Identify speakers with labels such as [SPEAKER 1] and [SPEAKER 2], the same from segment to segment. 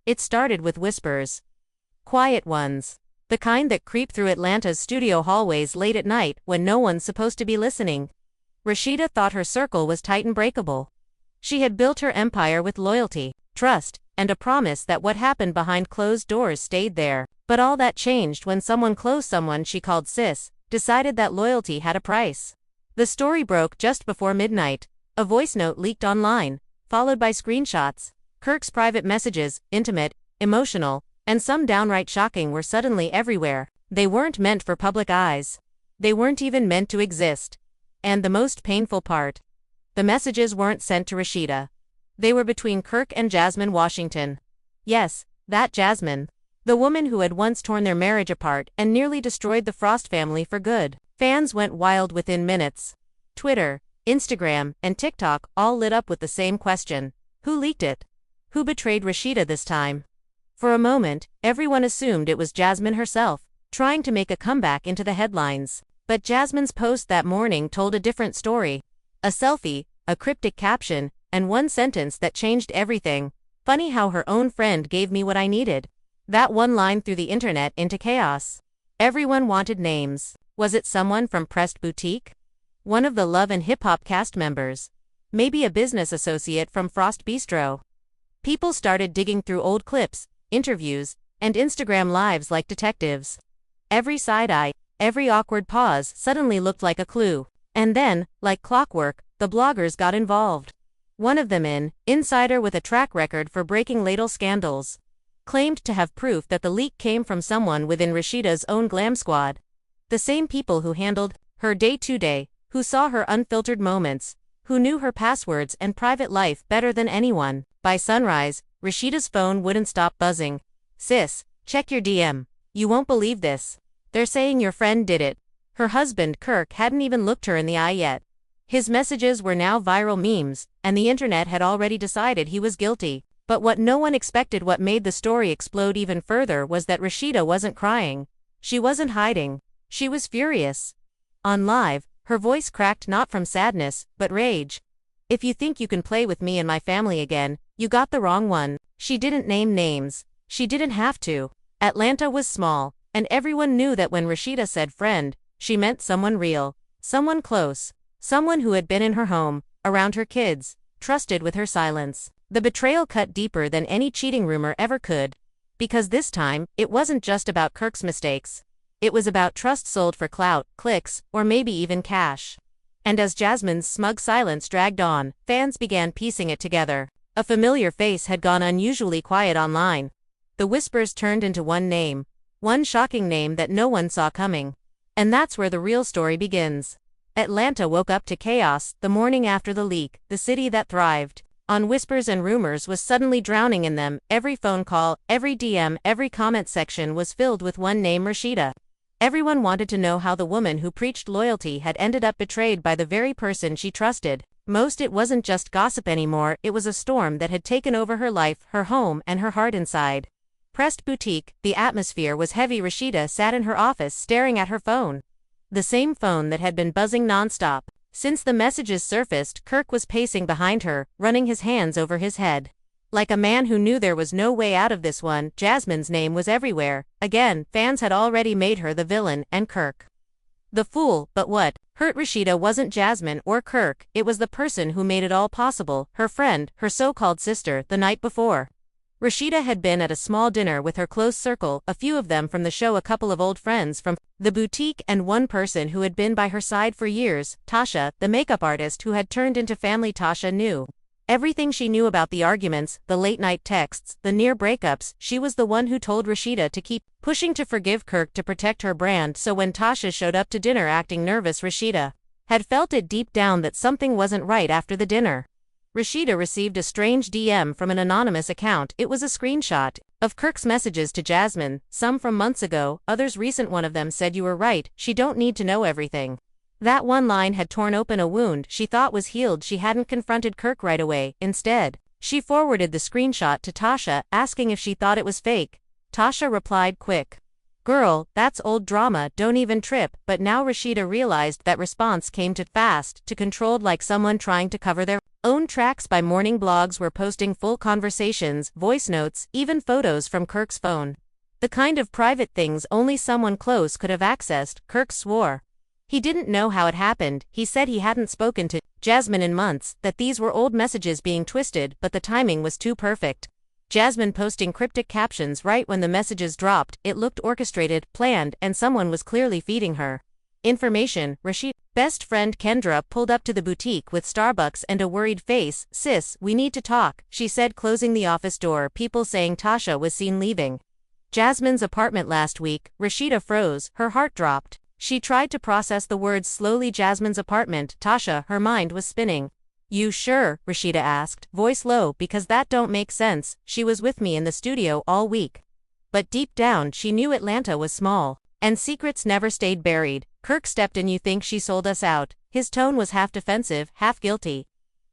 [SPEAKER 1] It started with whispers. Quiet ones. The kind that creep through Atlanta's studio hallways late at night when no one's supposed to be listening. Rasheeda thought her circle was tight and breakable. She had built her empire with loyalty, trust, and a promise that what happened behind closed doors stayed there. But all that changed when someone she called sis, decided that loyalty had a price. The story broke just before midnight. A voice note leaked online, followed by screenshots. Kirk's private messages, intimate, emotional, and some downright shocking, were suddenly everywhere. They weren't meant for public eyes. They weren't even meant to exist. And the most painful part, the messages weren't sent to Rasheeda. They were between Kirk and Jasmine Washington. Yes, that Jasmine. The woman who had once torn their marriage apart and nearly destroyed the Frost family for good. Fans went wild within minutes. Twitter, Instagram, and TikTok all lit up with the same question. Who leaked it? Who betrayed Rasheeda this time? For a moment, everyone assumed it was Jasmine herself, trying to make a comeback into the headlines. But Jasmine's post that morning told a different story. A selfie, a cryptic caption, and one sentence that changed everything. Funny how her own friend gave me what I needed. That one line threw the internet into chaos. Everyone wanted names. Was it someone from Pressed Boutique? One of the Love and Hip Hop cast members? Maybe a business associate from Frost Bistro? People started digging through old clips, interviews, and Instagram lives like detectives. Every side eye, every awkward pause suddenly looked like a clue. And then, like clockwork, the bloggers got involved. One of them, an insider with a track record for breaking ladle scandals, claimed to have proof that the leak came from someone within Rasheeda's own glam squad. The same people who handled her day-to-day, who saw her unfiltered moments, who knew her passwords and private life better than anyone. By sunrise, Rasheeda's phone wouldn't stop buzzing. Sis, check your DM. You won't believe this. They're saying your friend did it. Her husband, Kirk, hadn't even looked her in the eye yet. His messages were now viral memes, and the internet had already decided he was guilty. But what no one expected, what made the story explode even further, was that Rasheeda wasn't crying. She wasn't hiding. She was furious. On live, her voice cracked not from sadness, but rage. If you think you can play with me and my family again, you got the wrong one. She didn't name names. She didn't have to. Atlanta was small, and everyone knew that when Rasheeda said friend, she meant someone real, someone close, someone who had been in her home, around her kids, trusted with her silence. The betrayal cut deeper than any cheating rumor ever could. Because this time, it wasn't just about Kirk's mistakes. It was about trust sold for clout, clicks, or maybe even cash. And as Jasmine's smug silence dragged on, fans began piecing it together. A familiar face had gone unusually quiet online. The whispers turned into one name. One shocking name that no one saw coming. And that's where the real story begins. Atlanta woke up to chaos the morning after the leak. The city that thrived on whispers and rumors was suddenly drowning in them. Every phone call, every DM, every comment section was filled with one name: Rasheeda. Everyone wanted to know how the woman who preached loyalty had ended up betrayed by the very person she trusted. Most, it wasn't just gossip anymore, it was a storm that had taken over her life, her home, and her heart inside. Pressed Boutique, the atmosphere was heavy. Rasheeda sat in her office staring at her phone. The same phone that had been buzzing nonstop. Since the messages surfaced, Kirk was pacing behind her, running his hands over his head. Like a man who knew there was no way out of this one. Jasmine's name was everywhere. Again, fans had already made her the villain, and Kirk the fool. But what hurt Rasheeda wasn't Jasmine or Kirk, it was the person who made it all possible, her friend, her so-called sister. The night before, Rasheeda had been at a small dinner with her close circle, a few of them from the show, a couple of old friends from the boutique, and one person who had been by her side for years, Tasha, the makeup artist who had turned into family. Tasha knew everything. She knew about the arguments, the late-night texts, the near breakups. She was the one who told Rasheeda to keep pushing to forgive Kirk to protect her brand. So when Tasha showed up to dinner acting nervous, Rasheeda had felt it deep down that something wasn't right. After the dinner, Rasheeda received a strange DM from an anonymous account. It was a screenshot of Kirk's messages to Jasmine, some from months ago, others recent. One of them said, "You were right, she don't need to know everything." That one line had torn open a wound she thought was healed. She hadn't confronted Kirk right away. Instead, she forwarded the screenshot to Tasha, asking if she thought it was fake. Tasha replied, "Quick Girl, that's old drama, don't even trip. But now Rasheeda realized that response came too fast, too controlled, like someone trying to cover their own tracks. By morning, blogs were posting full conversations, voice notes, even photos from Kirk's phone. The kind of private things only someone close could have accessed, Kirk swore. He didn't know how it happened. He said he hadn't spoken to Jasmine in months, that these were old messages being twisted, but the timing was too perfect. Jasmine posting cryptic captions right when the messages dropped. It looked orchestrated, planned, and someone was clearly feeding her information. Rasheeda's best friend Kendra pulled up to the boutique with Starbucks and a worried face. "Sis, we need to talk," she said, closing the office door. People saying Tasha was seen leaving Jasmine's apartment last week. Rasheeda froze, her heart dropped. She tried to process the words slowly. Jasmine's apartment, Tasha, her mind was spinning. "You sure?" Rasheeda asked, voice low, "because that don't make sense. She was with me in the studio all week." But deep down she knew Atlanta was small, and secrets never stayed buried. Kirk stepped in. "You think she sold us out?" His tone was half defensive, half guilty.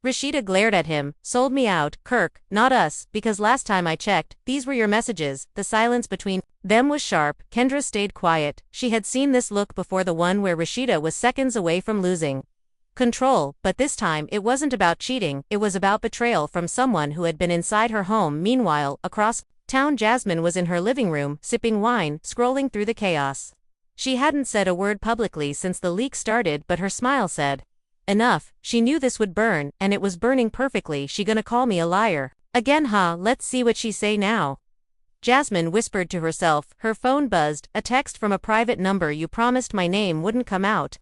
[SPEAKER 1] Rasheeda glared at him. "Sold me out, Kirk, not us, because last time I checked, these were your messages." The silence between them was sharp. Kendra stayed quiet. She had seen this look before, the one where Rasheeda was seconds away from losing control, but this time it wasn't about cheating, it was about betrayal from someone who had been inside her home. Meanwhile, across town, Jasmine was in her living room, sipping wine, scrolling through the chaos. She hadn't said a word publicly since the leak started, but her smile said enough. She knew this would burn, and it was burning perfectly. "She gonna call me a liar again, huh? Let's see what she say now," Jasmine whispered to herself. Her phone buzzed, a text from a private number. "You promised my name wouldn't come out."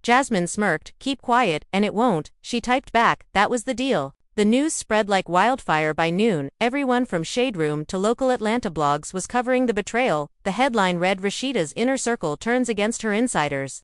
[SPEAKER 1] Jasmine smirked. "Keep quiet, and it won't," she typed back. That was the deal. The news spread like wildfire. By noon, everyone from Shade Room to local Atlanta blogs was covering the betrayal. The headline read, "Rasheeda's inner circle turns against her insiders."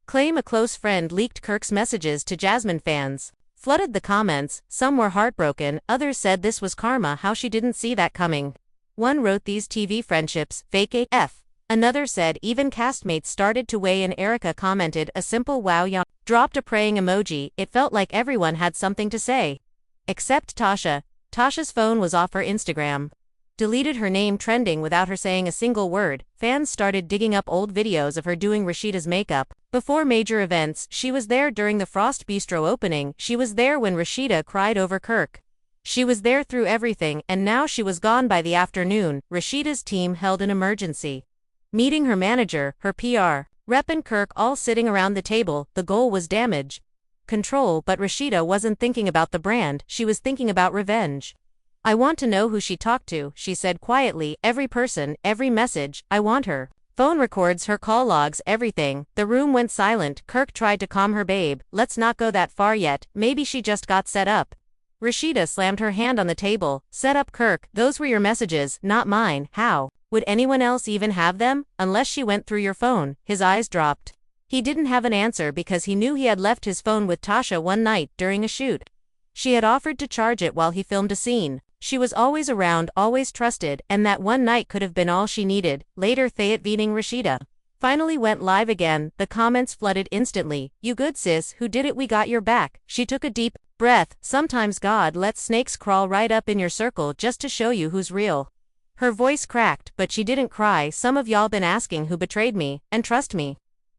[SPEAKER 1] Claim a close friend leaked Kirk's messages to Jasmine. Fans flooded the comments. Some were heartbroken, others said this was karma, how she didn't see that coming. One wrote, "These TV friendships, fake AF." Another said, "Even castmates started to weigh in." Erica commented a simple "wow ya," dropped a praying emoji. It felt like everyone had something to say. Except Tasha. Tasha's phone was off. Her Instagram deleted her name trending without her saying a single word. Fans started digging up old videos of her doing Rasheeda's makeup before major events. She was there during the Frost Bistro opening. She was there when Rasheeda cried over Kirk. She was there through everything, and now she was gone. By the afternoon, Rasheeda's team held an emergency meeting. Her manager, her PR rep, and Kirk all sitting around the table. The goal was damage control, but Rasheeda wasn't thinking about the brand, she was thinking about revenge. "I want to know who she talked to," she said quietly. "Every person, every message, I want her phone records, her call logs, everything." The room went silent. Kirk tried to calm her. "Babe, let's not go that far yet, maybe she just got set up." Rasheeda slammed her hand on the table. "Set up, Kirk? Those were your messages, not mine. How would anyone else even have them? Unless she went through your phone." His eyes dropped. He didn't have an answer because he knew he had left his phone with Tasha one night during a shoot. She had offered to charge it while he filmed a scene. She was always around, always trusted, and that one night could have been all she needed. Later, Tea&Tension Rasheeda finally went live again. The comments flooded instantly. "You good, sis? Who did it? We got your back." She took a deep breath. "Sometimes God lets snakes crawl right up in your circle just to show you who's real." Her voice cracked, but she didn't cry. "Some of y'all been asking who betrayed me, and trust me,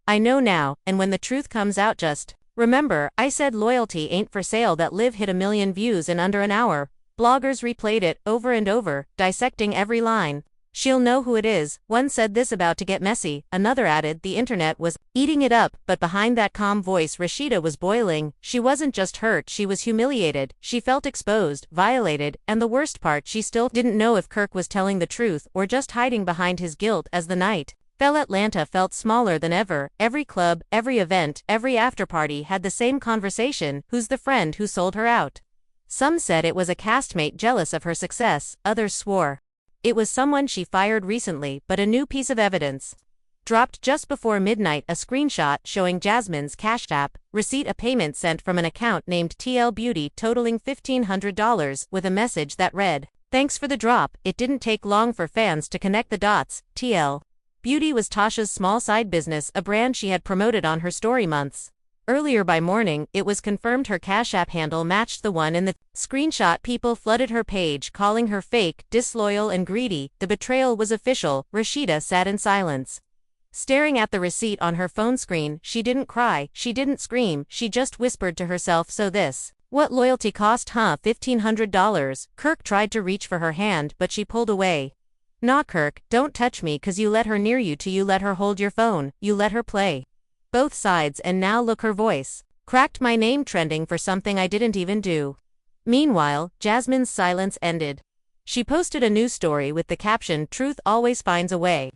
[SPEAKER 1] I know now, and when the truth comes out, just remember, I said loyalty ain't for sale." That live hit 1 million views in under an hour. Bloggers replayed it over and over, dissecting every line. "She'll know who it is." One said, "This about to get messy." Another added, "The internet was eating it up." But behind that calm voice, Rasheeda was boiling. She wasn't just hurt, she was humiliated. She felt exposed, violated, and the worst part, she still didn't know if Kirk was telling the truth or just hiding behind his guilt. As the night fell, Atlanta felt smaller than ever. Every club, every event, every afterparty had the same conversation: who's the friend who sold her out? Some said it was a castmate jealous of her success, others swore it was someone she fired recently. But a new piece of evidence dropped just before midnight: a screenshot showing Jasmine's Cash App receipt, a payment sent from an account named TL Beauty totaling $1,500, with a message that read, "Thanks for the drop." It didn't take long for fans to connect the dots. TL Beauty was Tasha's small side business, a brand she had promoted on her story months Earlier by morning, it was confirmed her Cash App handle matched the one in the screenshot. People flooded her page, calling her fake, disloyal, and greedy. The betrayal was official. Rasheeda sat in silence, staring at the receipt on her phone screen. She didn't cry, she didn't scream, she just whispered to herself, so this what loyalty cost, huh? $1,500. Kirk tried to reach for her hand, but she pulled away. Nah, Kirk, don't touch me, 'cause you let her near you too. You let her hold your phone, you let her play both sides, and now look, her voice cracked. My name trending for something I didn't even do. Meanwhile, Jasmine's silence ended. She posted a news story with the caption, "Truth always finds a way,"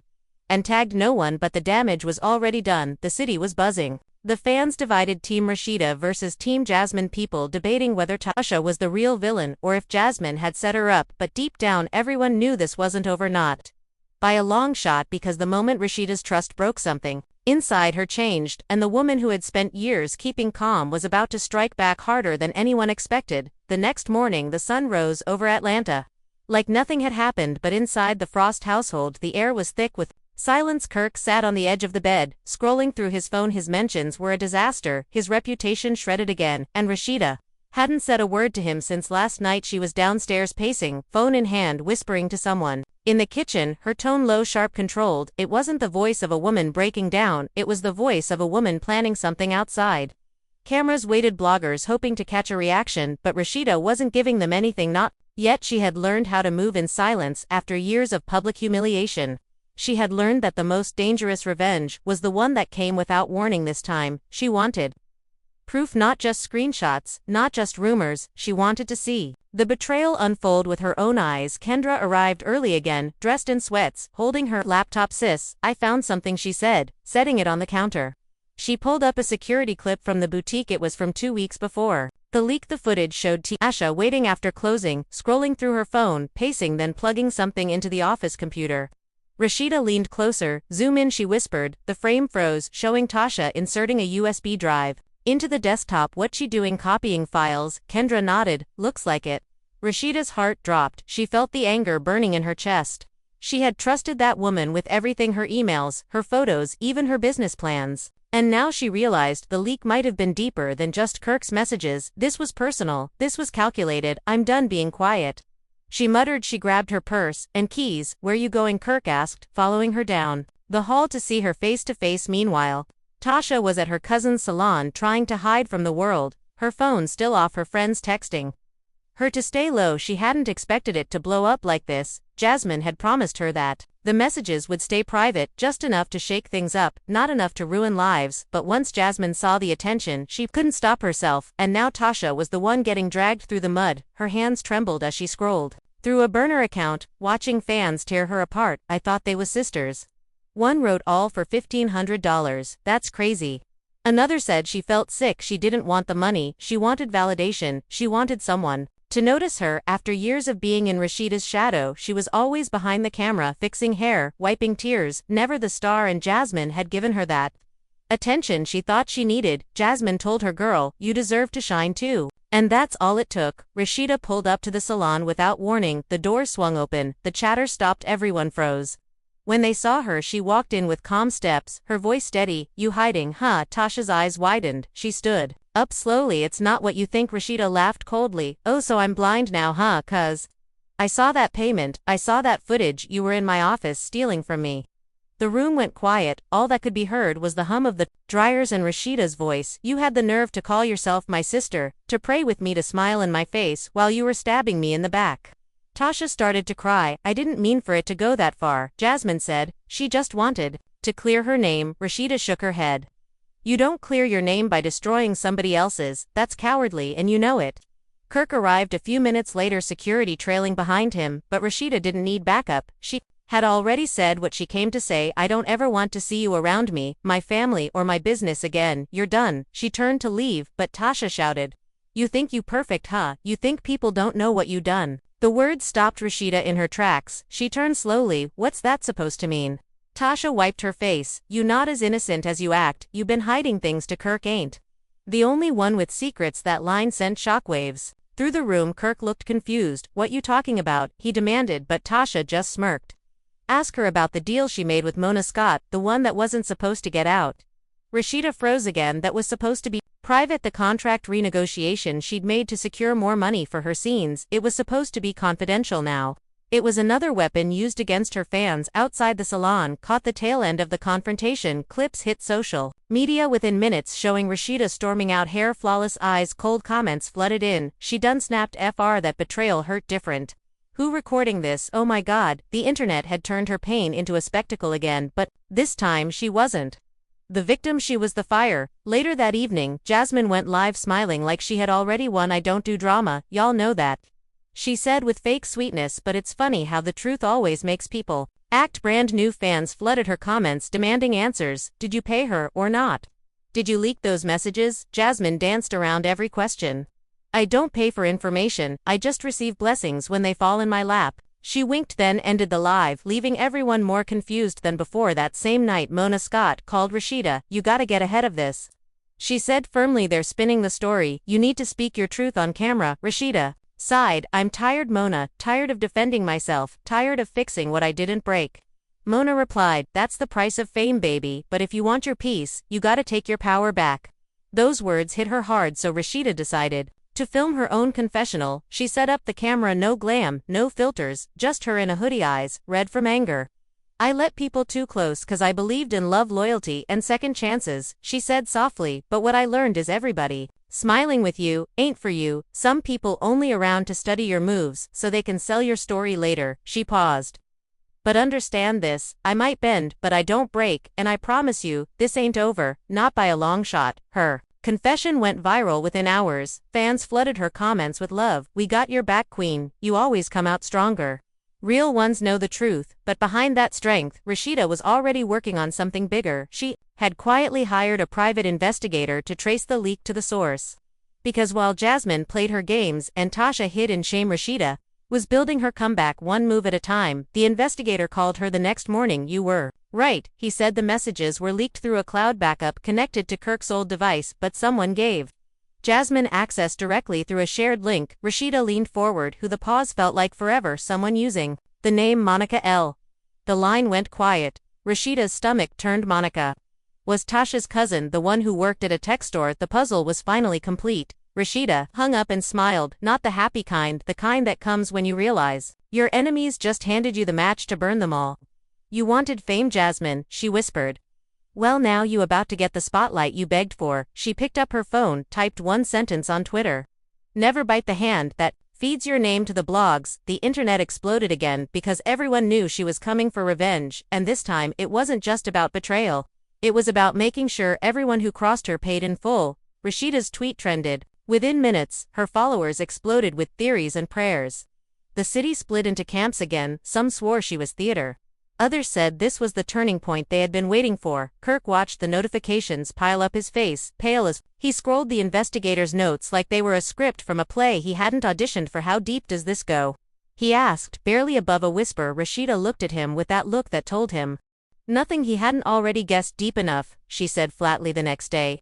[SPEAKER 1] and tagged no one, but the damage was already done. The city was buzzing. The fans divided, Team Rasheeda versus Team Jasmine, people debating whether Tasha was the real villain or if Jasmine had set her up, but deep down everyone knew this wasn't over, not by a long shot, because the moment Rasheeda's trust broke, something inside her changed, and the woman who had spent years keeping calm was about to strike back harder than anyone expected. The next morning the sun rose over Atlanta like nothing had happened, but inside the Frost household the air was thick with silence. Kirk sat on the edge of the bed, scrolling through his phone. His mentions were a disaster, his reputation shredded again, and Rasheeda hadn't said a word to him since last night. She was downstairs pacing, phone in hand, whispering to someone in the kitchen, her tone low, sharp, controlled. It wasn't the voice of a woman breaking down, it was the voice of a woman planning something outside. Cameras waited, bloggers hoping to catch a reaction, but Rasheeda wasn't giving them anything, not yet. She had learned how to move in silence after years of public humiliation. She had learned that the most dangerous revenge was the one that came without warning. This time, she wanted proof, not just screenshots, not just rumors. She wanted to see the betrayal unfold with her own eyes. Kendra arrived early again, dressed in sweats, holding her laptop. Sis, I found something, she said, setting it on the counter. She pulled up a security clip from the boutique. It was from 2 weeks before. The leak. The footage showed Tasha waiting after closing, scrolling through her phone, pacing, then plugging something into the office computer. Rasheeda leaned closer. Zoom in, she whispered. The frame froze, showing Tasha inserting a USB drive into the desktop. What's she doing? Copying files. Kendra nodded. Looks like it. Rasheeda's heart dropped. She felt the anger burning in her chest. She had trusted that woman with everything, her emails, her photos, even her business plans. And now she realized the leak might have been deeper than just Kirk's messages. This was personal. This was calculated. I'm done being quiet, she muttered. She grabbed her purse and keys. Where you going? Kirk asked, following her down the hall to see her face to face. Meanwhile, Tasha was at her cousin's salon, trying to hide from the world, her phone still off, her friends texting her to stay low. She hadn't expected it to blow up like this. Jasmine had promised her that the messages would stay private, just enough to shake things up, not enough to ruin lives. But once Jasmine saw the attention, she couldn't stop herself, and now Tasha was the one getting dragged through the mud. Her hands trembled as she scrolled through a burner account, watching fans tear her apart. I thought they was sisters. One wrote, all for $1,500. That's crazy. Another said she felt sick. She didn't want the money, she wanted validation. She wanted someone to notice her. After years of being in Rasheeda's shadow, she was always behind the camera, fixing hair, wiping tears, never the star, and Jasmine had given her that attention she thought she needed. Jasmine told her, girl, you deserve to shine too. And that's all it took. Rasheeda pulled up to the salon without warning. The door swung open, the chatter stopped, everyone froze. When they saw her, she walked in with calm steps, her voice steady. You hiding, huh? Tasha's eyes widened. She stood up slowly. It's not what you think. Rasheeda laughed coldly. Oh, so I'm blind now, huh? 'Cause I saw that payment, I saw that footage. You were in my office stealing from me. The room went quiet. All that could be heard was the hum of the dryers and Rasheeda's voice. You had the nerve to call yourself my sister, to pray with me, to smile in my face while you were stabbing me in the back. Tasha started to cry. I didn't mean for it to go that far, Jasmine said. She just wanted to clear her name. Rasheeda shook her head. You don't clear your name by destroying somebody else's. That's cowardly, and you know it. Kirk arrived a few minutes later, security trailing behind him, but Rasheeda didn't need backup. She had already said what she came to say. I don't ever want to see you around me, my family, or my business again. You're done. She turned to leave, but Tasha shouted, you think you perfect, huh? You think people don't know what you done? The words stopped Rasheeda in her tracks. She turned slowly. What's that supposed to mean? Tasha wiped her face. You not as innocent as you act. You been hiding things to Kirk, ain't the only one with secrets. That line sent shockwaves through the room. Kirk looked confused. What you talking about? He demanded, but Tasha just smirked. Ask her about the deal she made with Mona Scott, the one that wasn't supposed to get out. Rasheeda froze again. That was supposed to be private. The contract renegotiation she'd made to secure more money for her scenes, it was supposed to be confidential now. It was another weapon used against her fans outside the salon. Caught the tail end of the confrontation. Clips hit social media within minutes showing Rasheeda storming out, hair flawless, eyes cold. Comments flooded in. She done snapped, "FR that betrayal hurt different. Who recording this? Oh my god." The internet had turned her pain into a spectacle again, but this time she wasn't the victim, she was the fire. Later that evening, Jasmine went live smiling like she had already won. "I don't do drama, y'all know that," she said with fake sweetness, but it's funny how the truth always makes people act. Brand new fans flooded her comments demanding answers. Did you pay her or not? Did you leak those messages? Jasmine danced around every question. "I don't pay for information, I just receive blessings when they fall in my lap." She winked, then ended the live, leaving everyone more confused than before. That same night, Mona Scott called Rasheeda. "You gotta get ahead of this," she said firmly. "They're spinning the story. You need to speak your truth on camera." Rasheeda sighed. "I'm tired, Mona, tired of defending myself, tired of fixing what I didn't break." Mona replied, "That's the price of fame, baby, but if you want your peace, you gotta take your power back." Those words hit her hard, so Rasheeda decided to film her own confessional. She set up the camera, no glam, no filters, just her in a hoodie, eyes red from anger. "I let people too close 'cause I believed in love, loyalty, and second chances," she said softly, "but what I learned is everybody smiling with you ain't for you. Some people only around to study your moves so they can sell your story later." She paused. "But understand this, I might bend, but I don't break, and I promise you, this ain't over, not by a long shot." Her confession went viral within hours. Fans flooded her comments with love. "We got your back, queen, you always come out stronger. Real ones know the truth." But behind that strength, Rasheeda was already working on something bigger. She had quietly hired a private investigator to trace the leak to the source. Because while Jasmine played her games and Tasha hid in shame, Rasheeda was building her comeback one move at a time. The investigator called her the next morning. "You were right," he said. "The messages were leaked through a cloud backup connected to Kirk's old device, but someone gave Jasmine access directly through a shared link." Rasheeda leaned forward, who the pause felt like forever. "Someone using the name Monica L." The line went quiet. Rasheeda's stomach turned. Monica was Tasha's cousin, the one who worked at a tech store. The puzzle was finally complete. Rasheeda hung up and smiled. "Not the happy kind, the kind that comes when you realize your enemies just handed you the match to burn them all. You wanted fame, Jasmine," she whispered. "Well, now you about to get the spotlight you begged for." She picked up her phone, typed one sentence on Twitter. "Never bite the hand that feeds your name to the blogs." The internet exploded again because everyone knew she was coming for revenge, and this time it wasn't just about betrayal. It was about making sure everyone who crossed her paid in full. Rasheeda's tweet trended. Within minutes, her followers exploded with theories and prayers. The city split into camps again. Some swore she was theater. Others said this was the turning point they had been waiting for. Kirk watched the notifications pile up, his face pale as he scrolled the investigator's notes like they were a script from a play he hadn't auditioned for. "How deep does this go?" he asked, barely above a whisper. Rasheeda looked at him with that look that told him nothing he hadn't already guessed. "Deep enough," she said flatly. The next day,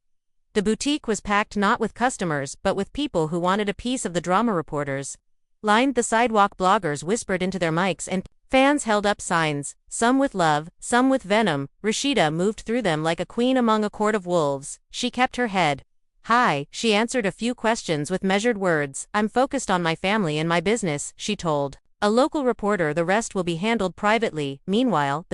[SPEAKER 1] the boutique was packed, not with customers, but with people who wanted a piece of the drama. Reporters lined the sidewalk, bloggers whispered into their mics, and fans held up signs, some with love, some with venom. Rasheeda moved through them like a queen among a court of wolves. She kept her head high. She answered a few questions with measured words. "I'm focused on my family and my business," she told a local reporter. "The rest will be handled privately." Meanwhile,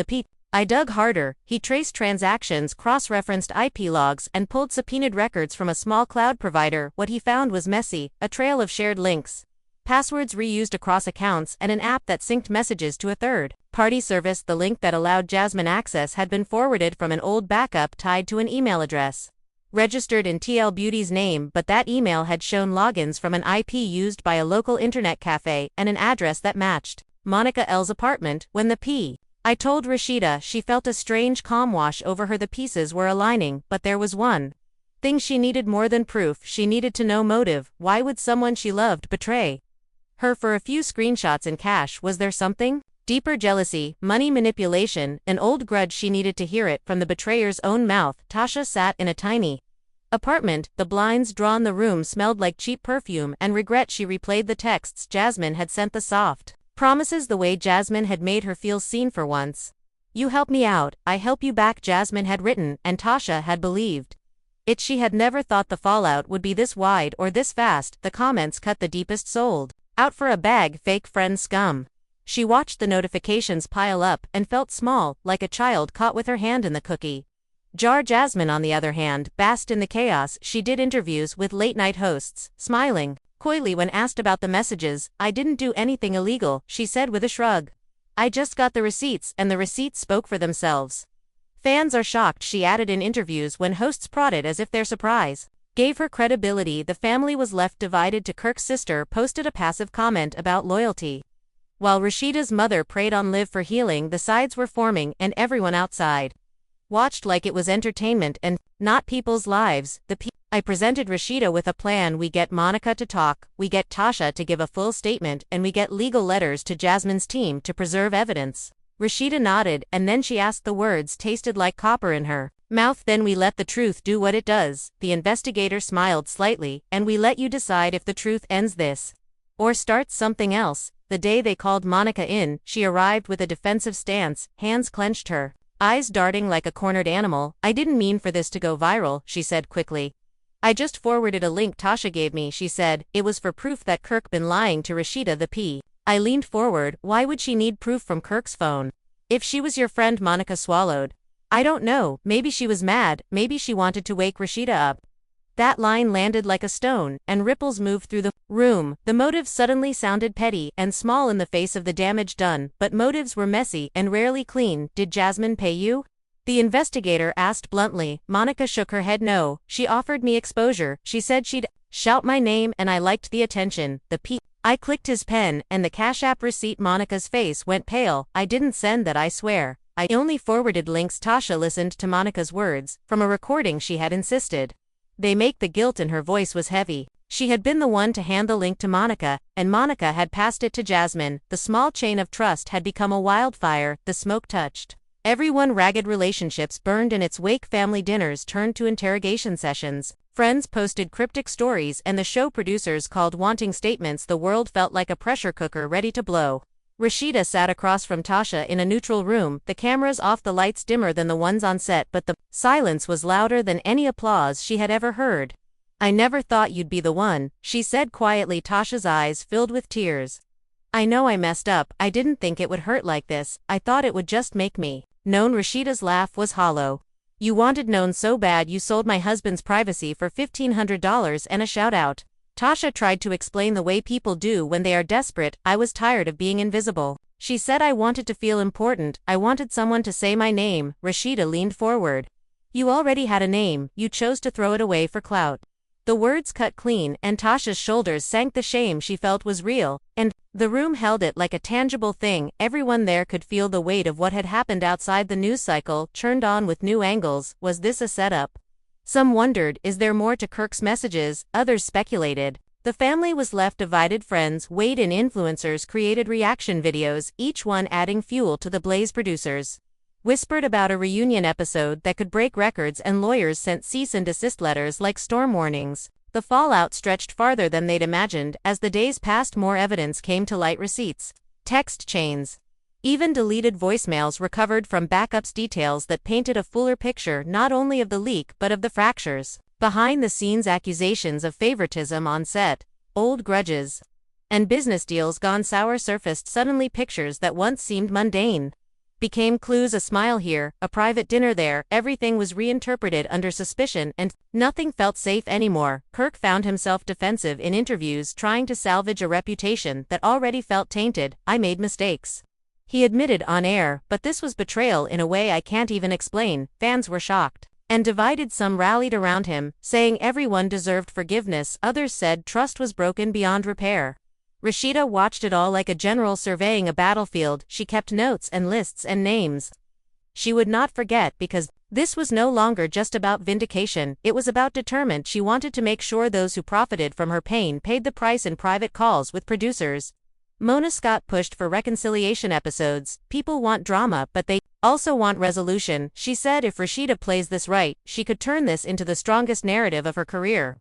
[SPEAKER 1] I dug harder. He traced transactions, cross-referenced IP logs, and pulled subpoenaed records from a small cloud provider. What he found was messy: a trail of shared links, passwords reused across accounts, and an app that synced messages to a third-party service. The link that allowed Jasmine access had been forwarded from an old backup tied to an email address registered in TL Beauty's name, but that email had shown logins from an IP used by a local internet cafe and an address that matched Monica L's apartment. When I told Rasheeda, she felt a strange calm wash over her. The pieces were aligning, but there was one thing she needed more than proof. She needed to know motive. Why would someone she loved betray her for a few screenshots in cash? Was there something deeper? Jealousy, money manipulation, an old grudge? She needed to hear it from the betrayer's own mouth. Tasha sat in a tiny apartment, the blinds drawn. The room smelled like cheap perfume and regret. She replayed the texts Jasmine had sent, the soft promises, the way Jasmine had made her feel seen for once. You help me out, I help you back, Jasmine had written, and Tasha had believed it. She had never thought the fallout would be this wide or this fast. The comments cut the deepest. Sold out for a bag, fake friend scum. She watched the notifications pile up and felt small, like a child caught with her hand in the cookie jar. Jasmine, on the other hand, basked in the chaos. She did interviews with late-night hosts, smiling coyly when asked about the messages. I didn't do anything illegal, she said with a shrug. I just got the receipts, and the receipts spoke for themselves. Fans are shocked, she added in interviews when hosts prodded as if their surprise gave her credibility. The family was left divided. Kirk's sister posted a passive comment about loyalty, while Rasheeda's mother prayed on live for healing. The sides were forming, and everyone outside watched like it was entertainment and not people's lives. I presented Rasheeda with a plan. We get Monica to talk, we get Tasha to give a full statement, and we get legal letters to Jasmine's team to preserve evidence. Rasheeda nodded, and then she asked. The words tasted like copper in her mouth. Then we let the truth do what it does. The investigator smiled slightly. And we let you decide if the truth ends this or starts something else. The day they called Monica in, she arrived with a defensive stance, hands clenched, her eyes darting like a cornered animal. I didn't mean for this to go viral, she said quickly. I just forwarded a link Tasha gave me, she said. It was for proof that Kirk been lying to Rasheeda. I leaned forward. Why would she need proof from Kirk's phone? If she was your friend, Monica swallowed. I don't know, maybe she was mad, maybe she wanted to wake Rasheeda up. That line landed like a stone, and ripples moved through the room. The motive suddenly sounded petty and small in the face of the damage done, but motives were messy and rarely clean. Did Jasmine pay you? The investigator asked bluntly. Monica shook her head. No, she offered me exposure. She said she'd shout my name and I liked the attention. I clicked his pen, and the Cash App receipt. Monica's face went pale. I didn't send that, I swear. I only forwarded links. Tasha listened to Monica's words, from a recording she had insisted. They make. The guilt in her voice was heavy. She had been the one to hand the link to Monica, and Monica had passed it to Jasmine. The small chain of trust had become a wildfire. The smoke touched everyone. Ragged relationships burned in its wake. Family dinners turned to interrogation sessions. Friends posted cryptic stories, and the show producers called wanting statements. The world felt like a pressure cooker ready to blow. Rasheeda sat across from Tasha in a neutral room, the cameras off, the lights dimmer than the ones on set, but the silence was louder than any applause she had ever heard. I never thought you'd be the one, she said quietly. Tasha's eyes filled with tears. I know I messed up. I didn't think it would hurt like this. I thought it would just make me known. Rasheeda's laugh was hollow. You wanted known so bad you sold my husband's privacy for $1,500 and a shout-out. Tasha tried to explain the way people do when they are desperate. I was tired of being invisible. She said I wanted to feel important. I wanted someone to say my name. Rasheeda leaned forward. You already had a name. You chose to throw it away for clout. The words cut clean, and Tasha's shoulders sank. The shame she felt was real, and the room held it like a tangible thing. Everyone there could feel the weight of what had happened outside. The news cycle churned on with new angles. Was this a setup? Some wondered, is there more to Kirk's messages? Others speculated. The family was left divided. Friends weighed in, influencers created reaction videos, each one adding fuel to the blaze. Producers whispered about a reunion episode that could break records, and lawyers sent cease and desist letters like storm warnings. The fallout stretched farther than they'd imagined. As the days passed, more evidence came to light: receipts, text chains, even deleted voicemails recovered from backups. Details that painted a fuller picture not only of the leak but of the fractures behind the scenes. Accusations of favoritism on set, old grudges, and business deals gone sour surfaced. Suddenly pictures that once seemed mundane became clues. A smile here, a private dinner there. Everything was reinterpreted under suspicion, and nothing felt safe anymore. Kirk found himself defensive in interviews, trying to salvage a reputation that already felt tainted. I made mistakes, he admitted on air, but this was betrayal in a way I can't even explain. Fans were shocked and divided. Some rallied around him, saying everyone deserved forgiveness. Others said trust was broken beyond repair. Rasheeda watched it all like a general surveying a battlefield. She kept notes and lists and names she would not forget, because this was no longer just about vindication, it was about determined. She wanted to make sure those who profited from her pain paid the price. In private calls with producers, Mona Scott pushed for reconciliation episodes. People want drama, but they also want resolution, she said. If Rasheeda plays this right, she could turn this into the strongest narrative of her career.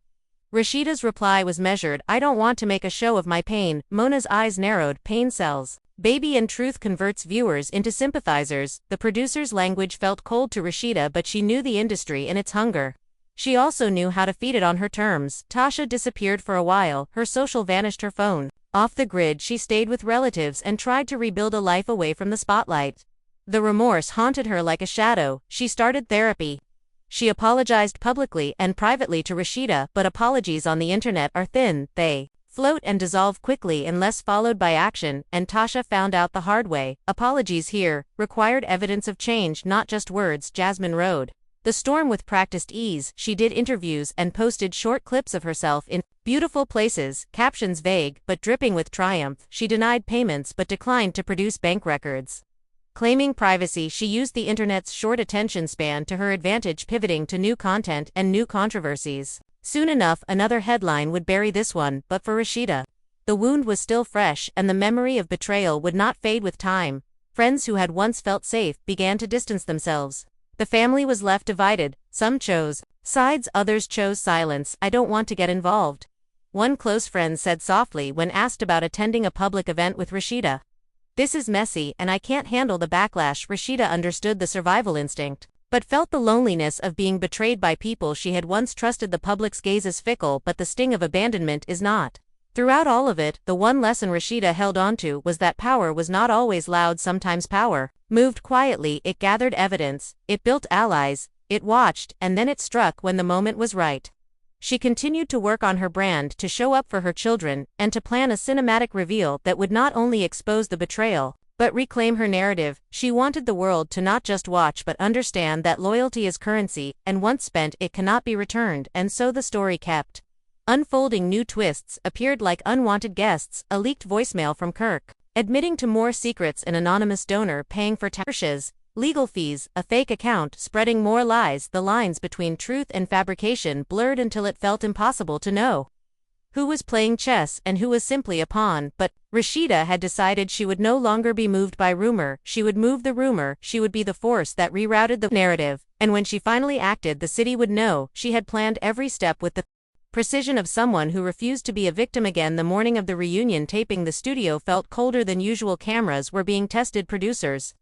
[SPEAKER 1] Rasheeda's reply was measured. I don't want to make a show of my pain. Mona's eyes narrowed. Pain sells. Baby and truth converts viewers into sympathizers. The producer's language felt cold to Rasheeda, but she knew the industry and its hunger. She also knew how to feed it on her terms. Tasha disappeared for a while, her social vanished, her phone. Off the grid, she stayed with relatives and tried to rebuild a life away from the spotlight. The remorse haunted her like a shadow. She started therapy. She apologized publicly and privately to Rasheeda, but apologies on the internet are thin, they float and dissolve quickly unless followed by action, and Tasha found out the hard way. Apologies here required evidence of change, not just words. Jasmine rode the storm with practiced ease. She did interviews and posted short clips of herself in beautiful places, captions vague but dripping with triumph. She denied payments but declined to produce bank records. Claiming privacy, she used the internet's short attention span to her advantage, pivoting to new content and new controversies. Soon enough, another headline would bury this one, but for Rasheeda, the wound was still fresh, and the memory of betrayal would not fade with time. Friends who had once felt safe began to distance themselves. The family was left divided. Some chose sides, others chose silence. I don't want to get involved, one close friend said softly when asked about attending a public event with Rasheeda. This is messy, and I can't handle the backlash. Rasheeda understood the survival instinct, but felt the loneliness of being betrayed by people she had once trusted. The public's gaze is fickle, but the sting of abandonment is not. Throughout all of it, the one lesson Rasheeda held onto was that power was not always loud. Sometimes power moved quietly. It gathered evidence, it built allies, it watched, and then it struck when the moment was right. She continued to work on her brand, to show up for her children, and to plan a cinematic reveal that would not only expose the betrayal, but reclaim her narrative. She wanted the world to not just watch but understand that loyalty is currency, and once spent it cannot be returned, and so the story kept unfolding. New twists appeared like unwanted guests, a leaked voicemail from Kirk, admitting to more secrets, an anonymous donor paying for Tasha's legal fees, a fake account spreading more lies. The lines between truth and fabrication blurred until it felt impossible to know who was playing chess and who was simply a pawn. But Rasheeda had decided she would no longer be moved by rumor. She would move the rumor. She would be the force that rerouted the narrative. And when she finally acted, the city would know. She had planned every step with the precision of someone who refused to be a victim again. The morning of the reunion taping, the studio felt colder than usual. Cameras were being tested, producers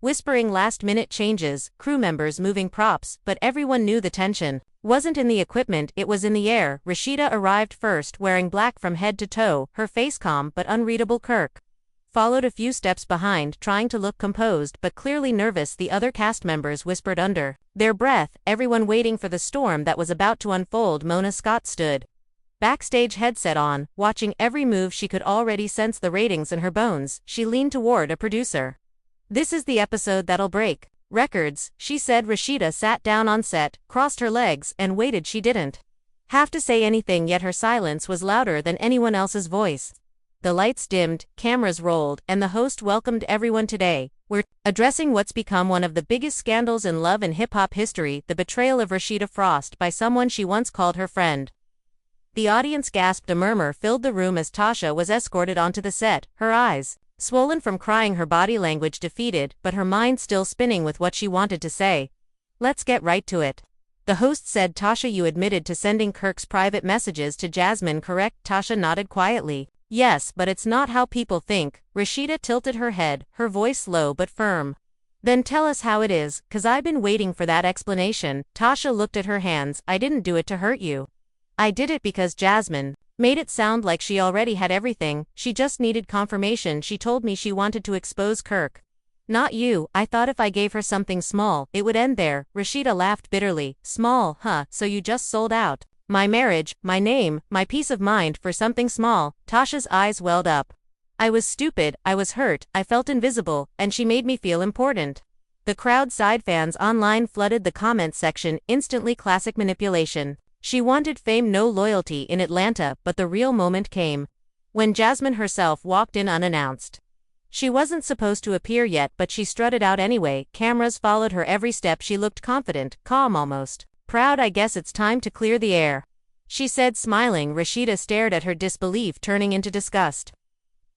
[SPEAKER 1] whispering last-minute changes, crew members moving props, but everyone knew the tension wasn't in the equipment, it was in the air. Rasheeda arrived first, wearing black from head to toe, her face calm but unreadable. Kirk followed a few steps behind, trying to look composed but clearly nervous. The other cast members whispered under their breath, everyone waiting for the storm that was about to unfold. Mona Scott stood backstage, headset on, watching every move. She could already sense the ratings in her bones. She leaned toward a producer. This is the episode that'll break records, she said. Rasheeda sat down on set, crossed her legs, and waited. She didn't have to say anything, yet her silence was louder than anyone else's voice. The lights dimmed, cameras rolled, and the host welcomed everyone. Today, we're addressing what's become one of the biggest scandals in love and hip-hop history, the betrayal of Rasheeda Frost by someone she once called her friend. The audience gasped. A murmur filled the room as Tasha was escorted onto the set, her eyes swollen from crying, her body language defeated, but her mind still spinning with what she wanted to say. Let's get right to it, the host said. Tasha, you admitted to sending Kirk's private messages to Jasmine, correct? Tasha nodded quietly. Yes, but it's not how people think. Rasheeda tilted her head, her voice low but firm. Then tell us how it is, 'cause I've been waiting for that explanation. Tasha looked at her hands. I didn't do it to hurt you. I did it because Jasmine made it sound like she already had everything. She just needed confirmation. She told me she wanted to expose Kirk, not you. I thought if I gave her something small, it would end there. Rasheeda laughed bitterly. Small, huh? So you just sold out my marriage, my name, my peace of mind for something small? Tasha's eyes welled up. I was stupid, I was hurt, I felt invisible, and she made me feel important. The crowd sighed. Fans online flooded the comments section, instantly. Classic manipulation. She wanted fame, no loyalty in Atlanta, but the real moment came when Jasmine herself walked in unannounced. She wasn't supposed to appear yet, but she strutted out anyway. Cameras followed her every step. She looked confident, calm, almost proud. I guess it's time to clear the air, she said, smiling. Rasheeda stared at her, disbelief turning into disgust.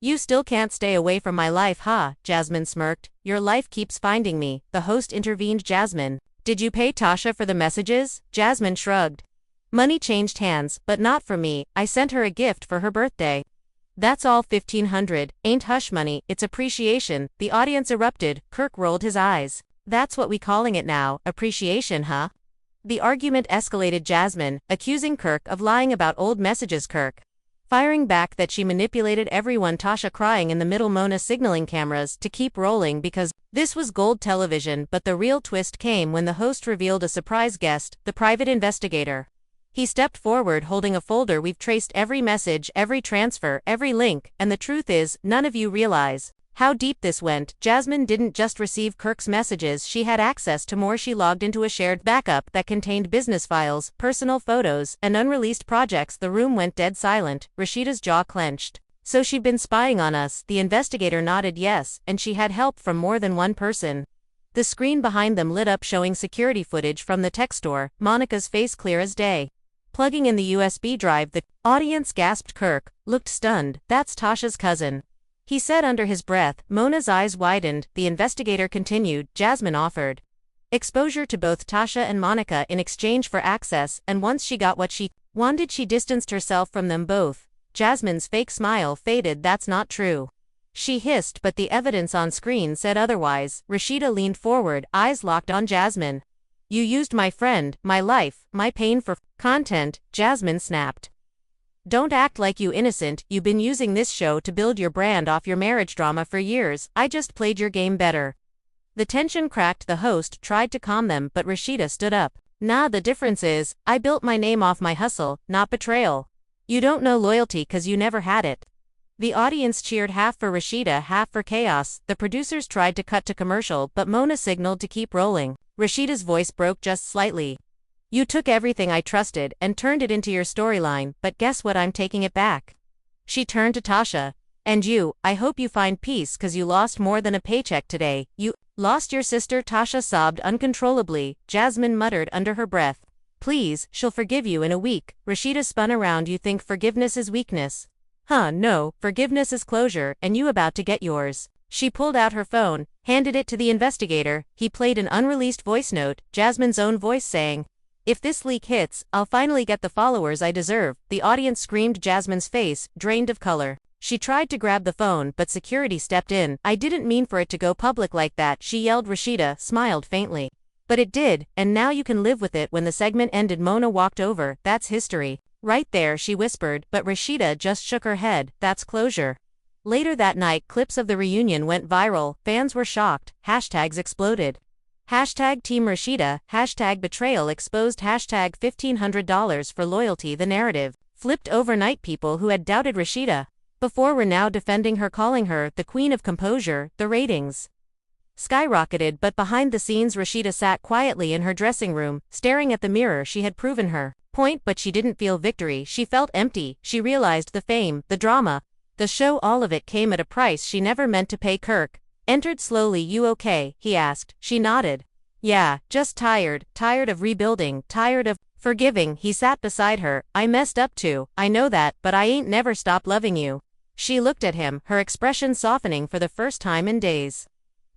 [SPEAKER 1] You still can't stay away from my life, huh? Jasmine smirked. Your life keeps finding me, the host intervened. Jasmine, did you pay Tasha for the messages? Jasmine shrugged. Money changed hands, but not for me. I sent her a gift for her birthday. That's all 1,500, ain't hush money, it's appreciation, the audience erupted. Kirk rolled his eyes. That's what we calling it now, appreciation, huh? The argument escalated. Jasmine, accusing Kirk of lying about old messages. Kirk firing back that she manipulated everyone. Tasha crying in the middle. Mona signaling cameras to keep rolling because this was gold television. But the real twist came when the host revealed a surprise guest, the private investigator. He stepped forward holding a folder. We've traced every message, every transfer, every link, and the truth is, none of you realize how deep this went. Jasmine didn't just receive Kirk's messages, she had access to more. She logged into a shared backup that contained business files, personal photos, and unreleased projects. The room went dead silent. Rasheeda's jaw clenched. So she'd been spying on us? The investigator nodded yes, and she had help from more than one person. The screen behind them lit up showing security footage from the tech store, Monica's face clear as day. Plugging in the USB drive, the audience gasped. Kirk looked stunned. That's Tasha's cousin, he said under his breath. Mona's eyes widened. The investigator continued. Jasmine offered exposure to both Tasha and Monica in exchange for access, and once she got what she wanted, she distanced herself from them both. Jasmine's fake smile faded. That's not true, she hissed, but the evidence on screen said otherwise. Rasheeda leaned forward, eyes locked on Jasmine. You used my friend, my life, my pain for content, Jasmine snapped. Don't act like you innocent. You've been using this show to build your brand off your marriage drama for years. I just played your game better. The tension cracked. The host tried to calm them, but Rasheeda stood up. Nah, the difference is, I built my name off my hustle, not betrayal. You don't know loyalty cause you never had it. The audience cheered, half for Rasheeda, half for chaos. The producers tried to cut to commercial, but Mona signaled to keep rolling. Rasheeda's voice broke just slightly. You took everything I trusted and turned it into your storyline, but guess what? I'm taking it back. She turned to Tasha. And you, I hope you find peace cause you lost more than a paycheck today. You lost your sister. Tasha sobbed uncontrollably. Jasmine muttered under her breath. Please, she'll forgive you in a week. Rasheeda spun around. You think forgiveness is weakness? Huh, no, forgiveness is closure, and you about to get yours. She pulled out her phone, handed it to the investigator. He played an unreleased voice note, Jasmine's own voice saying, if this leak hits, I'll finally get the followers I deserve. The audience screamed. Jasmine's face drained of color. She tried to grab the phone, but security stepped in. I didn't mean for it to go public like that, she yelled. Rasheeda smiled faintly. But it did, and now you can live with it. When the segment ended, Mona walked over. That's history right there, she whispered, but Rasheeda just shook her head. That's closure. Later that night, clips of the reunion went viral. Fans were shocked. Hashtags exploded. Hashtag Team Rasheeda, hashtag betrayal exposed, hashtag $1,500 for loyalty. The narrative flipped overnight. People who had doubted Rasheeda before were now defending her, calling her the queen of composure. The ratings skyrocketed, but behind the scenes Rasheeda sat quietly in her dressing room, staring at the mirror. She had proven her point, but she didn't feel victory. She felt empty. She realized the fame, the drama, the show, all of it came at a price she never meant to pay. Kirk entered slowly. You okay? He asked. She nodded. Yeah, just tired of rebuilding, tired of forgiving. He sat beside her. I messed up too, I know that, but I ain't never stopped loving you. She looked at him, her expression softening for the first time in days.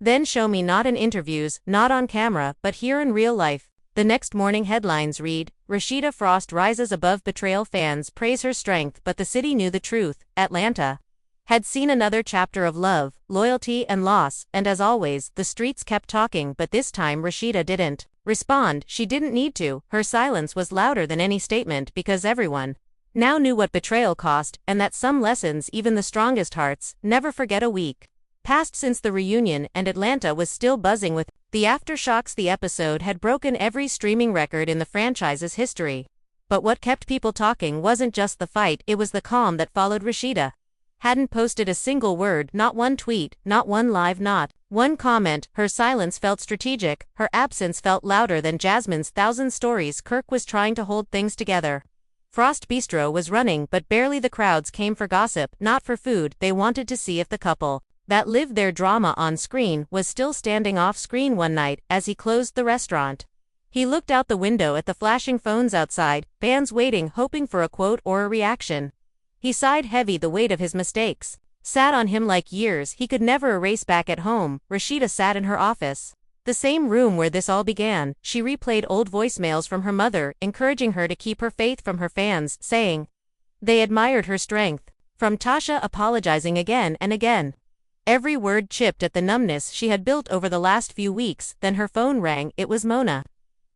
[SPEAKER 1] Then show me, not in interviews, not on camera, but here in real life. The next morning headlines read, Rasheeda Frost rises above betrayal. Fans praise her strength, but the city knew the truth. Atlanta had seen another chapter of love, loyalty, and loss, and as always, the streets kept talking, but this time Rasheeda didn't respond. She didn't need to. Her silence was louder than any statement because everyone now knew what betrayal cost, and that some lessons even the strongest hearts never forget. A week passed since the reunion, and Atlanta was still buzzing with the aftershocks. The episode had broken every streaming record in the franchise's history. But what kept people talking wasn't just the fight, it was the calm that followed. Rasheeda hadn't posted a single word, not one tweet, not one live, not one comment. Her silence felt strategic, her absence felt louder than Jasmine's thousand stories. Kirk was trying to hold things together. Frost Bistro was running, but barely. The crowds came for gossip, not for food. They wanted to see if the couple that lived their drama on screen was still standing off screen. One night, as he closed the restaurant, he looked out the window at the flashing phones outside, fans waiting, hoping for a quote or a reaction. He sighed heavy. The weight of his mistakes sat on him like years he could never erase. Back at home, Rasheeda sat in her office, the same room where this all began. She replayed old voicemails from her mother, encouraging her to keep her faith, from her fans, saying they admired her strength, From Tasha apologizing again and again. Every word chipped at the numbness she had built over the last few weeks. Then her phone rang. It was Mona.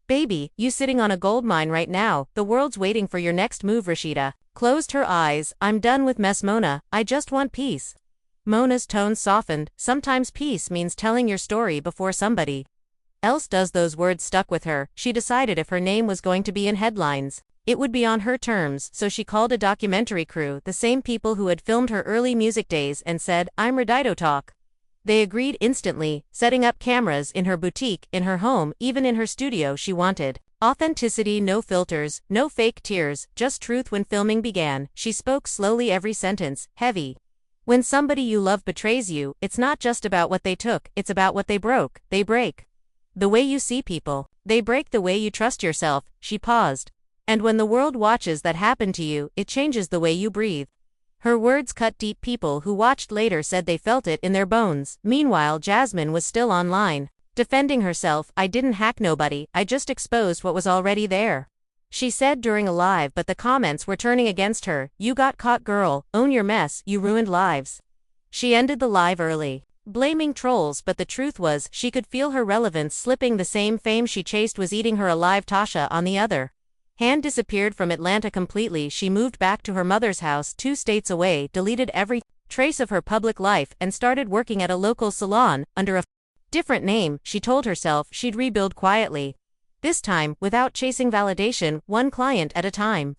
[SPEAKER 1] "Baby, you sitting on a gold mine right now. The world's waiting for your next move." Rasheeda closed her eyes. "I'm done with mess, Mona. I just want peace." Mona's tone softened. Sometimes peace means telling your story before somebody else does. Those words stuck with her. She decided if her name was going to be in headlines, it would be on her terms, so she called a documentary crew, the same people who had filmed her early music days, and said, "I'm Rasheeda talk." They agreed instantly, setting up cameras in her boutique, in her home, even in her studio. She wanted authenticity, no filters, no fake tears, just truth. When filming began, she spoke slowly, every sentence heavy. When somebody you love betrays you, it's not just about what they took, it's about what they broke. They break the way you see people. They break the way you trust yourself. She paused. And when the world watches that happen to you, it changes the way you breathe. Her words cut deep. People who watched later said they felt it in their bones. Meanwhile, Jasmine was still online, defending herself. "I didn't hack nobody, I just exposed what was already there," she said during a live, but the comments were turning against her. "You got caught, girl. Own your mess. You ruined lives." She ended the live early, blaming trolls, but the truth was, she could feel her relevance slipping. The same fame she chased was eating her alive. Tasha, on the other hand, disappeared from Atlanta completely. She moved back to her mother's house 2 states away, deleted every trace of her public life, and started working at a local salon under a different name. She told herself she'd rebuild quietly, this time without chasing validation, one client at a time.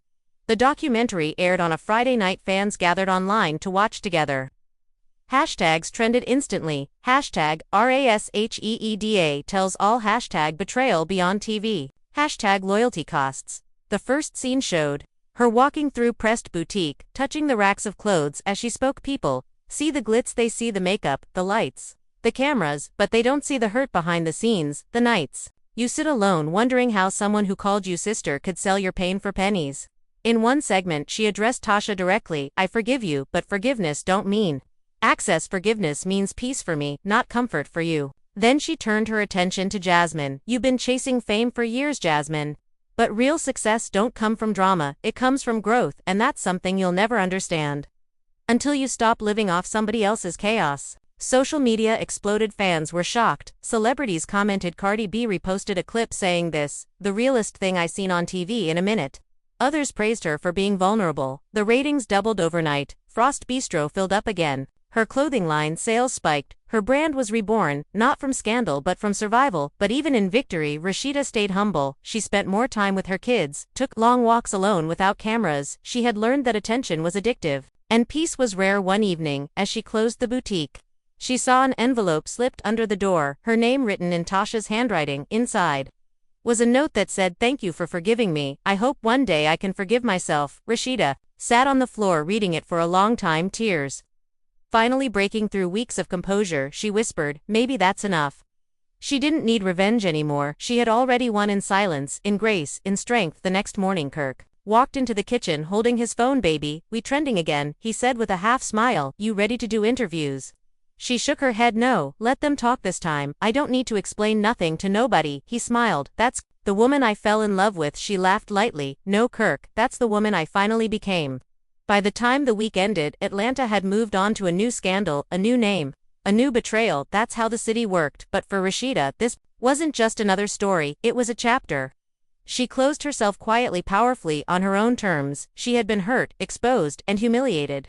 [SPEAKER 1] The documentary aired on a Friday night. Fans gathered online to watch together. Hashtags trended instantly. Hashtag RASHEEDA tells all. Hashtag betrayal beyond TV. Hashtag loyalty costs. The first scene showed her walking through Pressed Boutique, touching the racks of clothes as she spoke. People see the glitz, they see the makeup, the lights, the cameras, but they don't see the hurt behind the scenes, the nights you sit alone wondering how someone who called you sister could sell your pain for pennies. In one segment, she addressed Tasha directly. "I forgive you, but forgiveness don't mean access. Forgiveness means peace for me, not comfort for you." Then she turned her attention to Jasmine. "You've been chasing fame for years, Jasmine. But real success don't come from drama, it comes from growth, and that's something you'll never understand until you stop living off somebody else's chaos." Social media exploded. Fans were shocked. Celebrities commented. Cardi B reposted a clip saying, "This, the realest thing I seen on TV in a minute." Others praised her for being vulnerable. The ratings doubled overnight. Frost Bistro filled up again. Her clothing line sales spiked. Her brand was reborn, not from scandal but from survival. But even in victory, Rasheeda stayed humble. She spent more time with her kids, took long walks alone without cameras. She had learned that attention was addictive, and peace was rare. One evening, as she closed the boutique, she saw an envelope slipped under the door, her name written in Tasha's handwriting. Inside was a note that said, "Thank you for forgiving me. I hope one day I can forgive myself." Rasheeda sat on the floor reading it for a long time, tears finally breaking through weeks of composure. She whispered, "Maybe that's enough." She didn't need revenge anymore. She had already won in silence, in grace, in strength. The next morning, Kirk walked into the kitchen holding his phone. "Baby, we trending again," he said with a half smile. "You ready to do interviews?" She shook her head. "No, let them talk this time. I don't need to explain nothing to nobody." He smiled. "That's the woman I fell in love with." She laughed lightly. "No, Kirk, that's the woman I finally became." By the time the week ended, Atlanta had moved on to a new scandal, a new name, a new betrayal. That's how the city worked. But for Rasheeda, this wasn't just another story, it was a chapter. She closed herself quietly, powerfully, on her own terms. She had been hurt, exposed, and humiliated.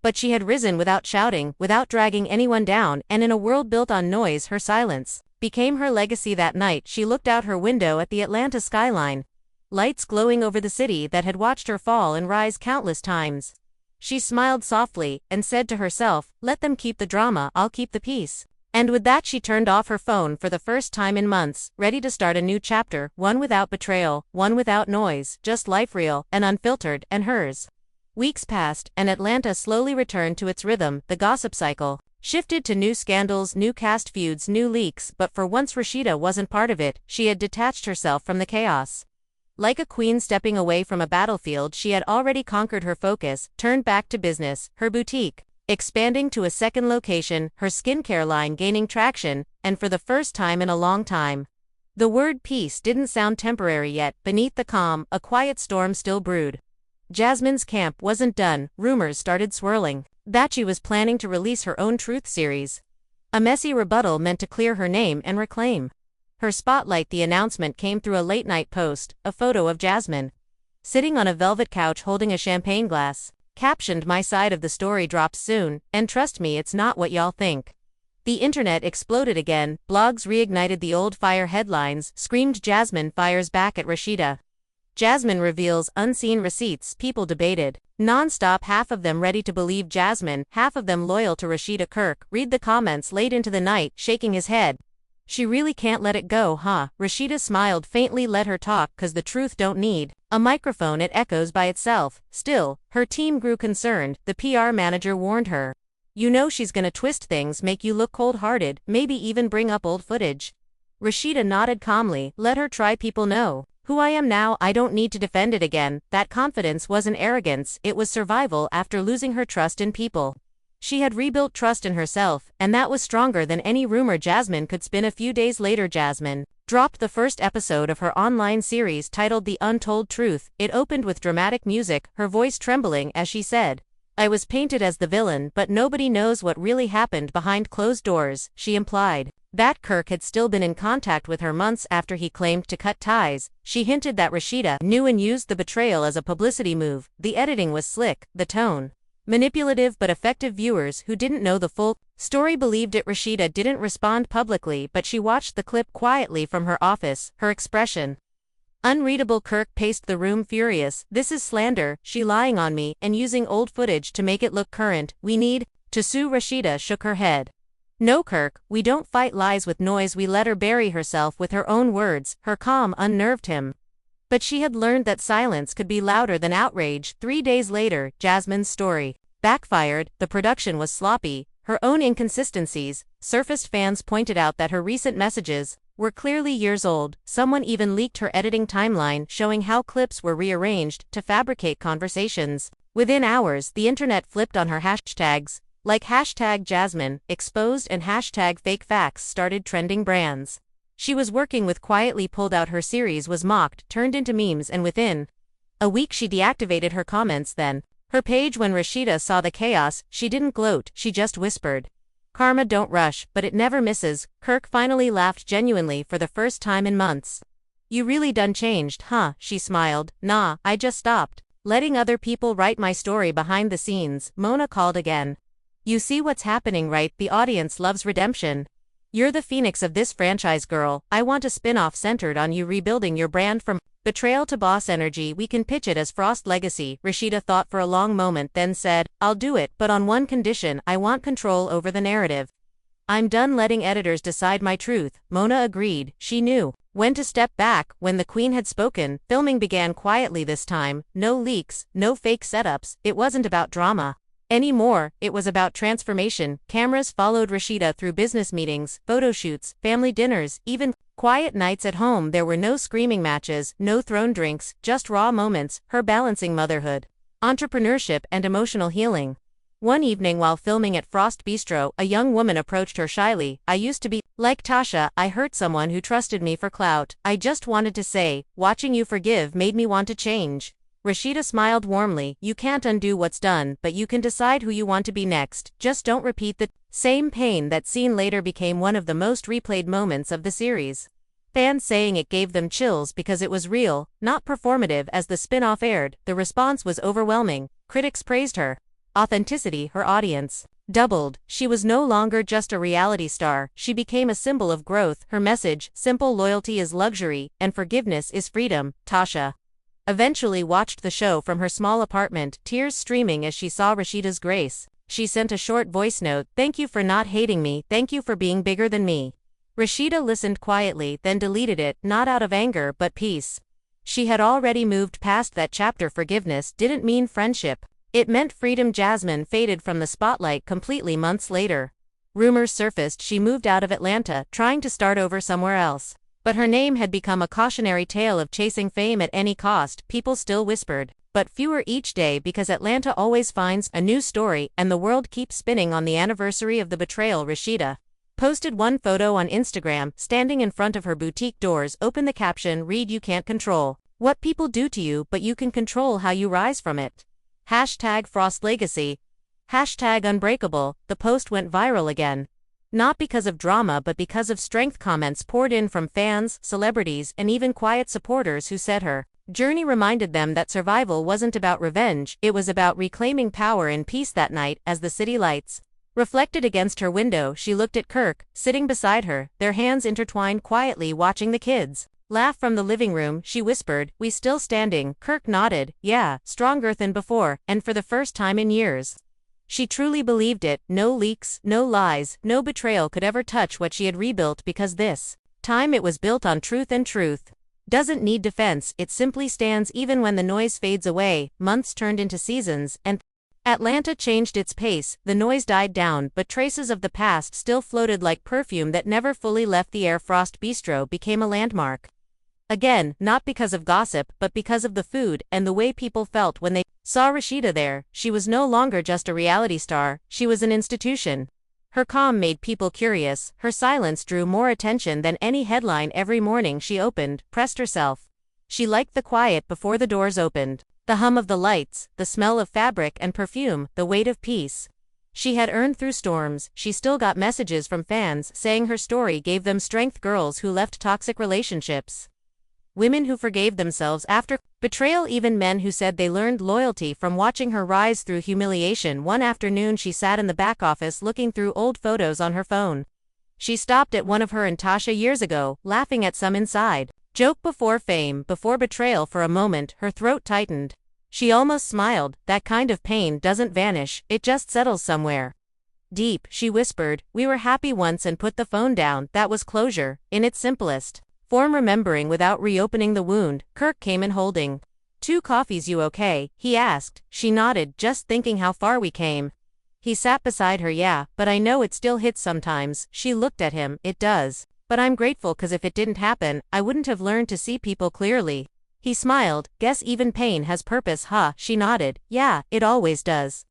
[SPEAKER 1] But she had risen without shouting, without dragging anyone down, and in a world built on noise, her silence became her legacy. That night, she looked out her window at the Atlanta skyline, lights glowing over the city that had watched her fall and rise countless times. She smiled softly, and said to herself, "Let them keep the drama, I'll keep the peace." And with that she turned off her phone for the first time in months, ready to start a new chapter, one without betrayal, one without noise, just life, real and unfiltered, and hers. Weeks passed, and Atlanta slowly returned to its rhythm. The gossip cycle shifted to new scandals, new cast feuds, new leaks, but for once Rasheeda wasn't part of it. She had detached herself from the chaos. Like a queen stepping away from a battlefield, she had already conquered her focus, turned back to business, her boutique expanding to a second location, her skincare line gaining traction, and for the first time in a long time, the word peace didn't sound temporary yet. Beneath the calm, a quiet storm still brewed. Jasmine's camp wasn't done. Rumors started swirling that she was planning to release her own truth series. A messy rebuttal meant to clear her name and reclaim her spotlight. The announcement came through a late-night post, a photo of Jasmine sitting on a velvet couch holding a champagne glass, captioned, "My side of the story drops soon, and trust me, it's not what y'all think." The internet exploded again, blogs reignited the old fire, headlines screamed Jasmine fires back at Rasheeda. Jasmine reveals unseen receipts. People debated non-stop, half of them ready to believe Jasmine, half of them loyal to Rasheeda. Kirk read the comments late into the night, shaking his head. "She really can't let it go, huh?" Rasheeda smiled faintly. "Let her talk, 'cause the truth don't need a microphone, it echoes by itself." Still, her team grew concerned. The PR manager warned her, "You know she's gonna twist things, make you look cold-hearted, maybe even bring up old footage." Rasheeda nodded calmly. "Let her try. People know who I am now. I don't need to defend it again." That confidence wasn't arrogance, it was survival after losing her trust in people. She had rebuilt trust in herself, and that was stronger than any rumor Jasmine could spin. A few days later, Jasmine dropped the first episode of her online series titled The Untold Truth. It opened with dramatic music, her voice trembling as she said, "I was painted as the villain, but nobody knows what really happened behind closed doors." She implied that Kirk had still been in contact with her months after he claimed to cut ties. She hinted that Rasheeda knew and used the betrayal as a publicity move. The editing was slick, the tone manipulative, but effective. Viewers who didn't know the full story believed it. Rasheeda didn't respond publicly, but she watched the clip quietly from her office, her expression unreadable. Kirk paced the room, furious. "This is slander, she lying on me and using old footage to make it look current. We need to sue." Rasheeda shook her head. "No, Kirk, we don't fight lies with noise, we let her bury herself with her own words." Her calm unnerved him. But she had learned that silence could be louder than outrage. 3 days later, Jasmine's story backfired. The production was sloppy, her own inconsistencies surfaced. Fans pointed out that her recent messages were clearly years old. Someone even leaked her editing timeline, showing how clips were rearranged to fabricate conversations. Within hours, the internet flipped on her. Hashtags like hashtag Jasmine exposed and hashtag fake facts started trending. Brands she was working with quietly pulled out. Her series was mocked, turned into memes, and within a week she deactivated her comments. Then her page. When Rasheeda saw the chaos, she didn't gloat, she just whispered, "Karma don't rush, but it never misses." Kirk finally laughed genuinely for the first time in months. "You really done changed, huh?" She smiled. "Nah, I just stopped letting other people write my story behind the scenes." Mona called again. "You see what's happening, right? The audience loves redemption. You're the phoenix of this franchise, girl. I want a spin-off centered on you rebuilding your brand from betrayal to boss energy. We can pitch it as Frost Legacy." Rasheeda thought for a long moment, then said, "I'll do it, but on one condition. I want control over the narrative. I'm done letting editors decide my truth." Mona agreed. She knew when to step back. When the queen had spoken, filming began quietly this time. No leaks, no fake setups. It wasn't about drama anymore, it was about transformation. Cameras followed Rasheeda through business meetings, photo shoots, family dinners, even quiet nights at home. There were no screaming matches, no throne drinks, just raw moments, her balancing motherhood, entrepreneurship, and emotional healing. One evening while filming at Frost Bistro, a young woman approached her shyly. "I used to be like Tasha. I hurt someone who trusted me for clout. I just wanted to say, watching you forgive made me want to change." Rasheeda smiled warmly. "You can't undo what's done, but you can decide who you want to be next. Just don't repeat the same pain." That scene later became one of the most replayed moments of the series. Fans saying it gave them chills because it was real, not performative. As the spin-off aired, the response was overwhelming. Critics praised her authenticity. Her audience doubled. She was no longer just a reality star, she became a symbol of growth. Her message, simple: loyalty is luxury, and forgiveness is freedom. Tasha eventually watched the show from her small apartment, tears streaming as she saw Rasheeda's grace. She sent a short voice note, "Thank you for not hating me, thank you for being bigger than me." Rasheeda listened quietly, then deleted it, not out of anger but peace. She had already moved past that chapter. Forgiveness didn't mean friendship, it meant freedom. Jasmine faded from the spotlight completely months later. Rumors surfaced she moved out of Atlanta, trying to start over somewhere else. But her name had become a cautionary tale of chasing fame at any cost. People still whispered, but fewer each day, because Atlanta always finds a new story and the world keeps spinning. On the anniversary of the betrayal, Rasheeda posted one photo on Instagram, standing in front of her boutique doors. Open the caption, read, "You can't control What people do to you, but you can control how you rise from it. Hashtag Frost Legacy. Hashtag Unbreakable. The post went viral again. Not because of drama but because of strength comments poured in from fans, celebrities, and even quiet supporters who said her journey reminded them that survival wasn't about revenge, it was about reclaiming power and peace. That night, as the city lights reflected against her window, she looked at Kirk, sitting beside her, their hands intertwined, quietly watching the kids laugh from the living room. She whispered, "We still standing?" Kirk nodded, "Yeah, stronger than before, and for the first time in years." She truly believed it. No leaks, no lies, no betrayal could ever touch what she had rebuilt, because this time it was built on truth, and truth doesn't need defense, it simply stands even when the noise fades away. Months turned into seasons, and Atlanta changed its pace. The noise died down, but traces of the past still floated like perfume that never fully left the air. Frost Bistro became a landmark again, not because of gossip, but because of the food and the way people felt when they saw Rasheeda there. She was no longer just a reality star, she was an institution. Her calm made people curious, her silence drew more attention than any headline. Every morning she pressed herself. She liked the quiet before the doors opened, the hum of the lights, the smell of fabric and perfume, the weight of peace she had earned through storms. She still got messages from fans saying her story gave them strength. Girls who left toxic relationships, women who forgave themselves after betrayal, even men who said they learned loyalty from watching her rise through humiliation. One afternoon she sat in the back office looking through old photos on her phone. She stopped at one of her and Tasha years ago, laughing at some inside joke. Before fame, before betrayal. For a moment, her throat tightened. She almost smiled. That kind of pain doesn't vanish, it just settles somewhere deep. She whispered, "We were happy once," and put the phone down. That was closure, in its simplest form, remembering without reopening the wound. Kirk came in holding 2 coffees. "You okay?" he asked. She nodded, "Just thinking how far we came." He sat beside her. "Yeah, but I know it still hits sometimes." She looked at him. "It does. But I'm grateful, cause if it didn't happen, I wouldn't have learned to see people clearly." He smiled. "Guess even pain has purpose, huh?" She nodded. "Yeah, it always does."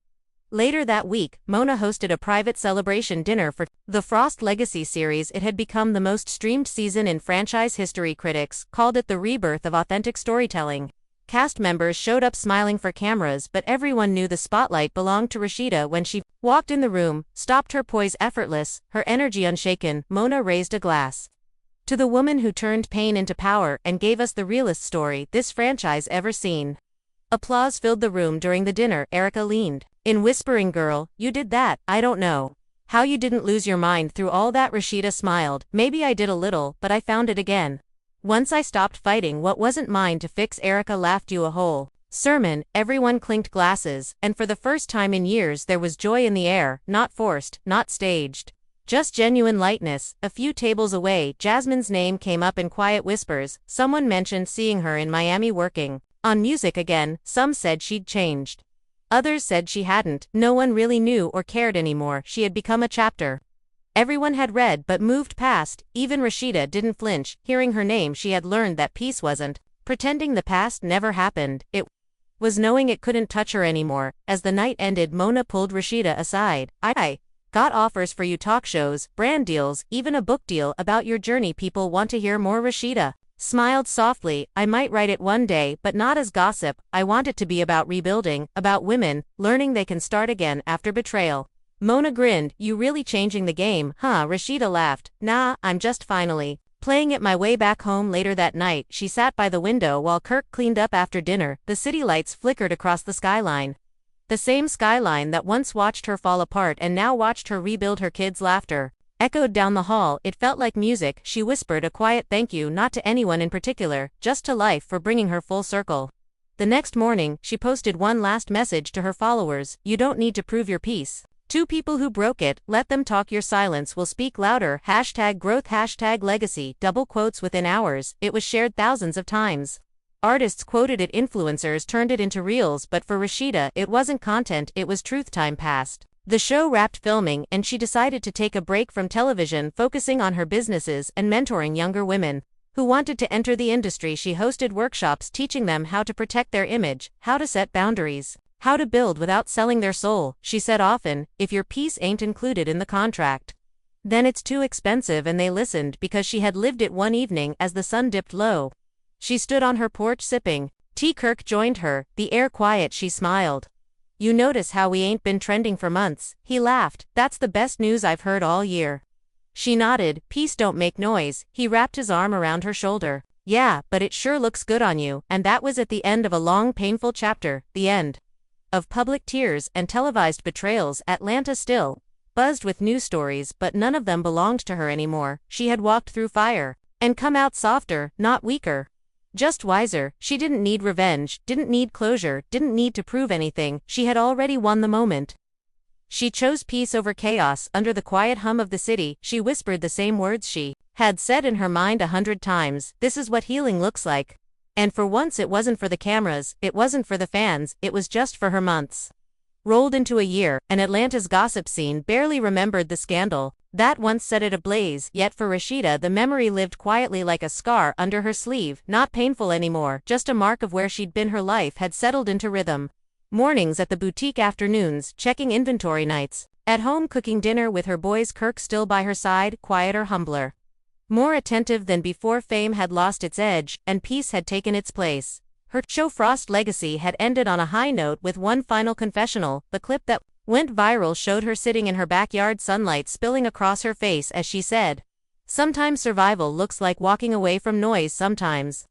[SPEAKER 1] Later that week, Mona hosted a private celebration dinner for the Frost Legacy series. It had become the most streamed season in franchise history. Critics called it the rebirth of authentic storytelling. Cast members showed up smiling for cameras, but everyone knew the spotlight belonged to Rasheeda. When she walked in the room, stopped, her poise effortless, her energy unshaken, Mona raised a glass to the woman who turned pain into power and gave us the realest story this franchise ever seen. Applause filled the room during the dinner. Erica leaned in, whispering, "Girl, you did that. I don't know how you didn't lose your mind through all that." Rasheeda smiled. "Maybe I did a little, but I found it again. Once I stopped fighting what wasn't mine to fix." Erica laughed. "You a whole sermon." Everyone clinked glasses, and for the first time in years there was joy in the air, not forced, not staged, just genuine lightness. A few tables away, Jasmine's name came up in quiet whispers. Someone mentioned seeing her in Miami working on music again. Some said she'd changed. Others said she hadn't. No one really knew or cared anymore. She had become a chapter everyone had read but moved past. Even Rasheeda didn't flinch. Hearing her name, she had learned that peace wasn't pretending the past never happened. It was knowing it couldn't touch her anymore. As the night ended, Mona pulled Rasheeda aside. "I got offers for you, talk shows, brand deals, even a book deal about your journey. People want to hear more." Rasheeda smiled softly. "I might write it one day, but not as gossip. I want it to be about rebuilding, about women learning they can start again after betrayal." Mona grinned. "You really changing the game, huh?" Rasheeda laughed. "Nah, I'm just finally playing it my way back home." Later that night, she sat by the window while Kirk cleaned up after dinner. The city lights flickered across the skyline. The same skyline that once watched her fall apart and now watched her rebuild. Her kids' laughter echoed down the hall. It felt like music. She whispered a quiet thank you, not to anyone in particular, just to life for bringing her full circle. The next morning, she posted one last message to her followers. "You don't need to prove your peace to people who broke it, let them talk. Your silence will speak louder." Hashtag growth, hashtag legacy, double quotes. Within hours, it was shared thousands of times. Artists quoted it, influencers turned it into reels, but for Rasheeda, it wasn't content, it was truth. Time passed. The show wrapped filming, and she decided to take a break from television, focusing on her businesses and mentoring younger women who wanted to enter the industry. She hosted workshops teaching them how to protect their image, how to set boundaries, how to build without selling their soul. She said often, "If your piece ain't included in the contract, then it's too expensive." And they listened because she had lived it. One evening, as the sun dipped low She stood on her porch sipping tea. Kirk joined her, the air quiet. She smiled. You notice how we ain't been trending for months? He laughed. That's the best news I've heard all year. She nodded. Peace don't make noise. He wrapped his arm around her shoulder. Yeah, but it sure looks good on you. And that was at the end of a long painful chapter, the end of public tears and televised betrayals. Atlanta still buzzed with news stories, but none of them belonged to her anymore. She had walked through fire and come out softer, not weaker. Just wiser. She didn't need revenge, didn't need closure, didn't need to prove anything. She had already won the moment. She chose peace over chaos. Under the quiet hum of the city, she whispered the same words she had said in her mind 100 times. This is what healing looks like. And for once it wasn't for the cameras, it wasn't for the fans, it was just for her. Months rolled into a year, and Atlanta's gossip scene barely remembered the scandal that once set it ablaze. Yet for Rasheeda, the memory lived quietly like a scar under her sleeve, not painful anymore, just a mark of where she'd been. Her life had settled into rhythm. Mornings at the boutique, afternoons checking inventory, nights at home cooking dinner with her boys. Kirk still by her side, quieter, humbler, more attentive than before. Fame had lost its edge, and peace had taken its place. Her show Frost legacy had ended on a high note with one final confessional. The clip that went viral showed her sitting in her backyard, sunlight spilling across her face as she said, "Sometimes survival looks like walking away from noise. Sometimes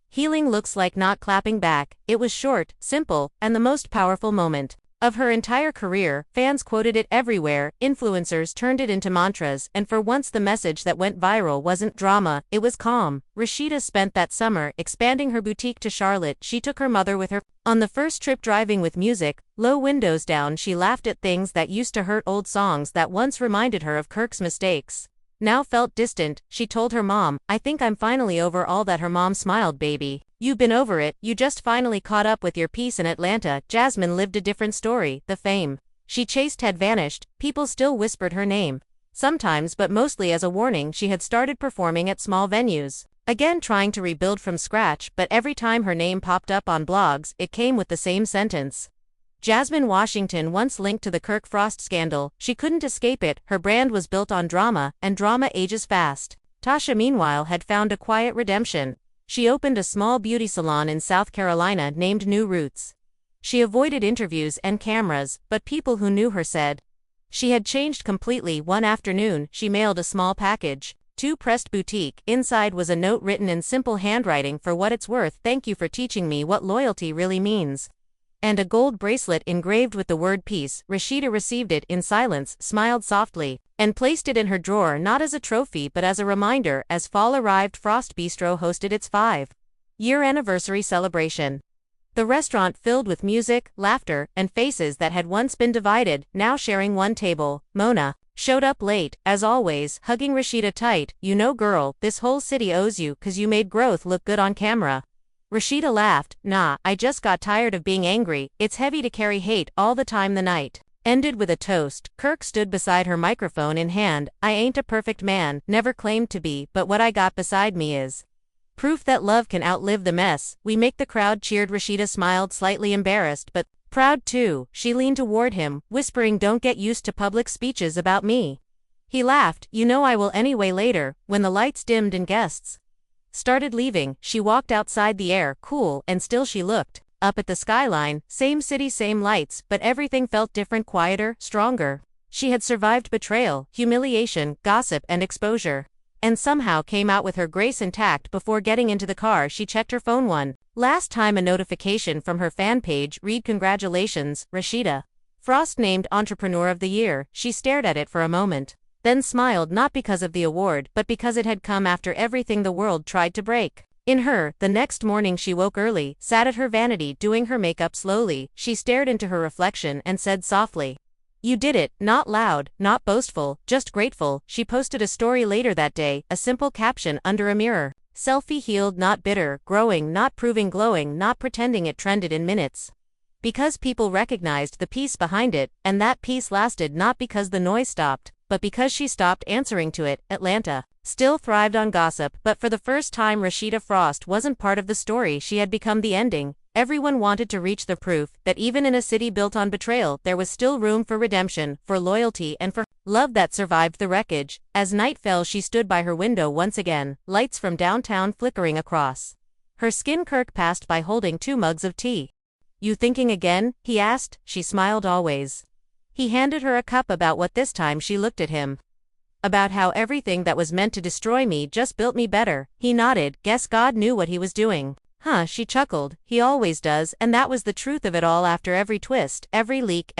[SPEAKER 1] healing looks like not clapping back." It was short, simple, and the most powerful moment of her entire career. Fans quoted it everywhere, influencers turned it into mantras, and for once the message that went viral wasn't drama, it was calm. Rasheeda spent that summer expanding her boutique to Charlotte. She took her mother with her on the first trip, driving with music, low windows down. She laughed at things that used to hurt, old songs that once reminded her of Kirk's mistakes now felt distant. She told her mom, "I think I'm finally over all that." Her mom smiled. "Baby, you've been over it, you just finally caught up with your peace." In Atlanta, Jasmine lived a different story. The fame she chased had vanished. People still whispered her name, sometimes, but mostly as a warning. She had started performing at small venues again, trying to rebuild from scratch, but every time her name popped up on blogs, it came with the same sentence: Jasmine Washington. Once linked to the Kirk Frost scandal, she couldn't escape it. Her brand was built on drama, and drama ages fast. Tasha, meanwhile, had found a quiet redemption. She opened a small beauty salon in South Carolina named New Roots. She avoided interviews and cameras, but people who knew her said she had changed completely. One afternoon, she mailed a small package to Pressed Boutique. Inside was a note written in simple handwriting: "For what it's worth, thank you for teaching me what loyalty really means." And a gold bracelet engraved with the word peace. Rasheeda received it in silence, smiled softly, and placed it in her drawer, not as a trophy but as a reminder. As fall arrived, Frost Bistro hosted its 5-year anniversary celebration. The restaurant filled with music, laughter, and faces that had once been divided, now sharing one table. Mona showed up late, as always, hugging Rasheeda tight. "You know, girl, this whole city owes you, 'cause you made growth look good on camera." Rasheeda laughed. "Nah, I just got tired of being angry. It's heavy to carry hate all the time." The night ended with a toast. Kirk stood beside her, microphone in hand. "I ain't a perfect man, never claimed to be, but what I got beside me is proof that love can outlive the mess we make." The crowd cheered. Rasheeda smiled, slightly embarrassed, but proud too. She leaned toward him, whispering, "Don't get used to public speeches about me." He laughed. "You know I will anyway." Later, when the lights dimmed and guests started leaving, she walked outside. The air cool and still. She looked up at the skyline. Same city, same lights, but everything felt different, quieter, stronger. She had survived betrayal, humiliation, gossip, and exposure, and somehow came out with her grace intact. Before getting into the car, she checked her phone one last time. A notification from her fan page read, "Congratulations, Rasheeda Frost named Entrepreneur of the Year." She stared at it for a moment, then smiled, not because of the award, but because it had come after everything the world tried to break in her. The next morning she woke early, sat at her vanity doing her makeup. Slowly, she stared into her reflection and said softly, "You did it." Not loud, not boastful, just grateful. She posted a story later that day, a simple caption under a mirror selfie: "Healed, not bitter, growing, not proving, glowing, not pretending." It trended in minutes because people recognized the peace behind it, and that peace lasted not because the noise stopped, but because she stopped answering to it. Atlanta still thrived on gossip, but for the first time Rasheeda Frost wasn't part of the story. She had become the ending. Everyone wanted to reach the proof that even in a city built on betrayal, there was still room for redemption, for loyalty, and for love that survived the wreckage. As night fell, she stood by her window once again, lights from downtown flickering across Her skin. Kirk passed by holding 2 mugs of tea. You thinking again? He asked. She smiled always. He handed her a cup. About what this time? She looked at him. About how everything that was meant to destroy me just built me better. He nodded. Guess God knew what he was doing. Huh, she chuckled. He always does, and that was the truth of it all. After every twist, every leak,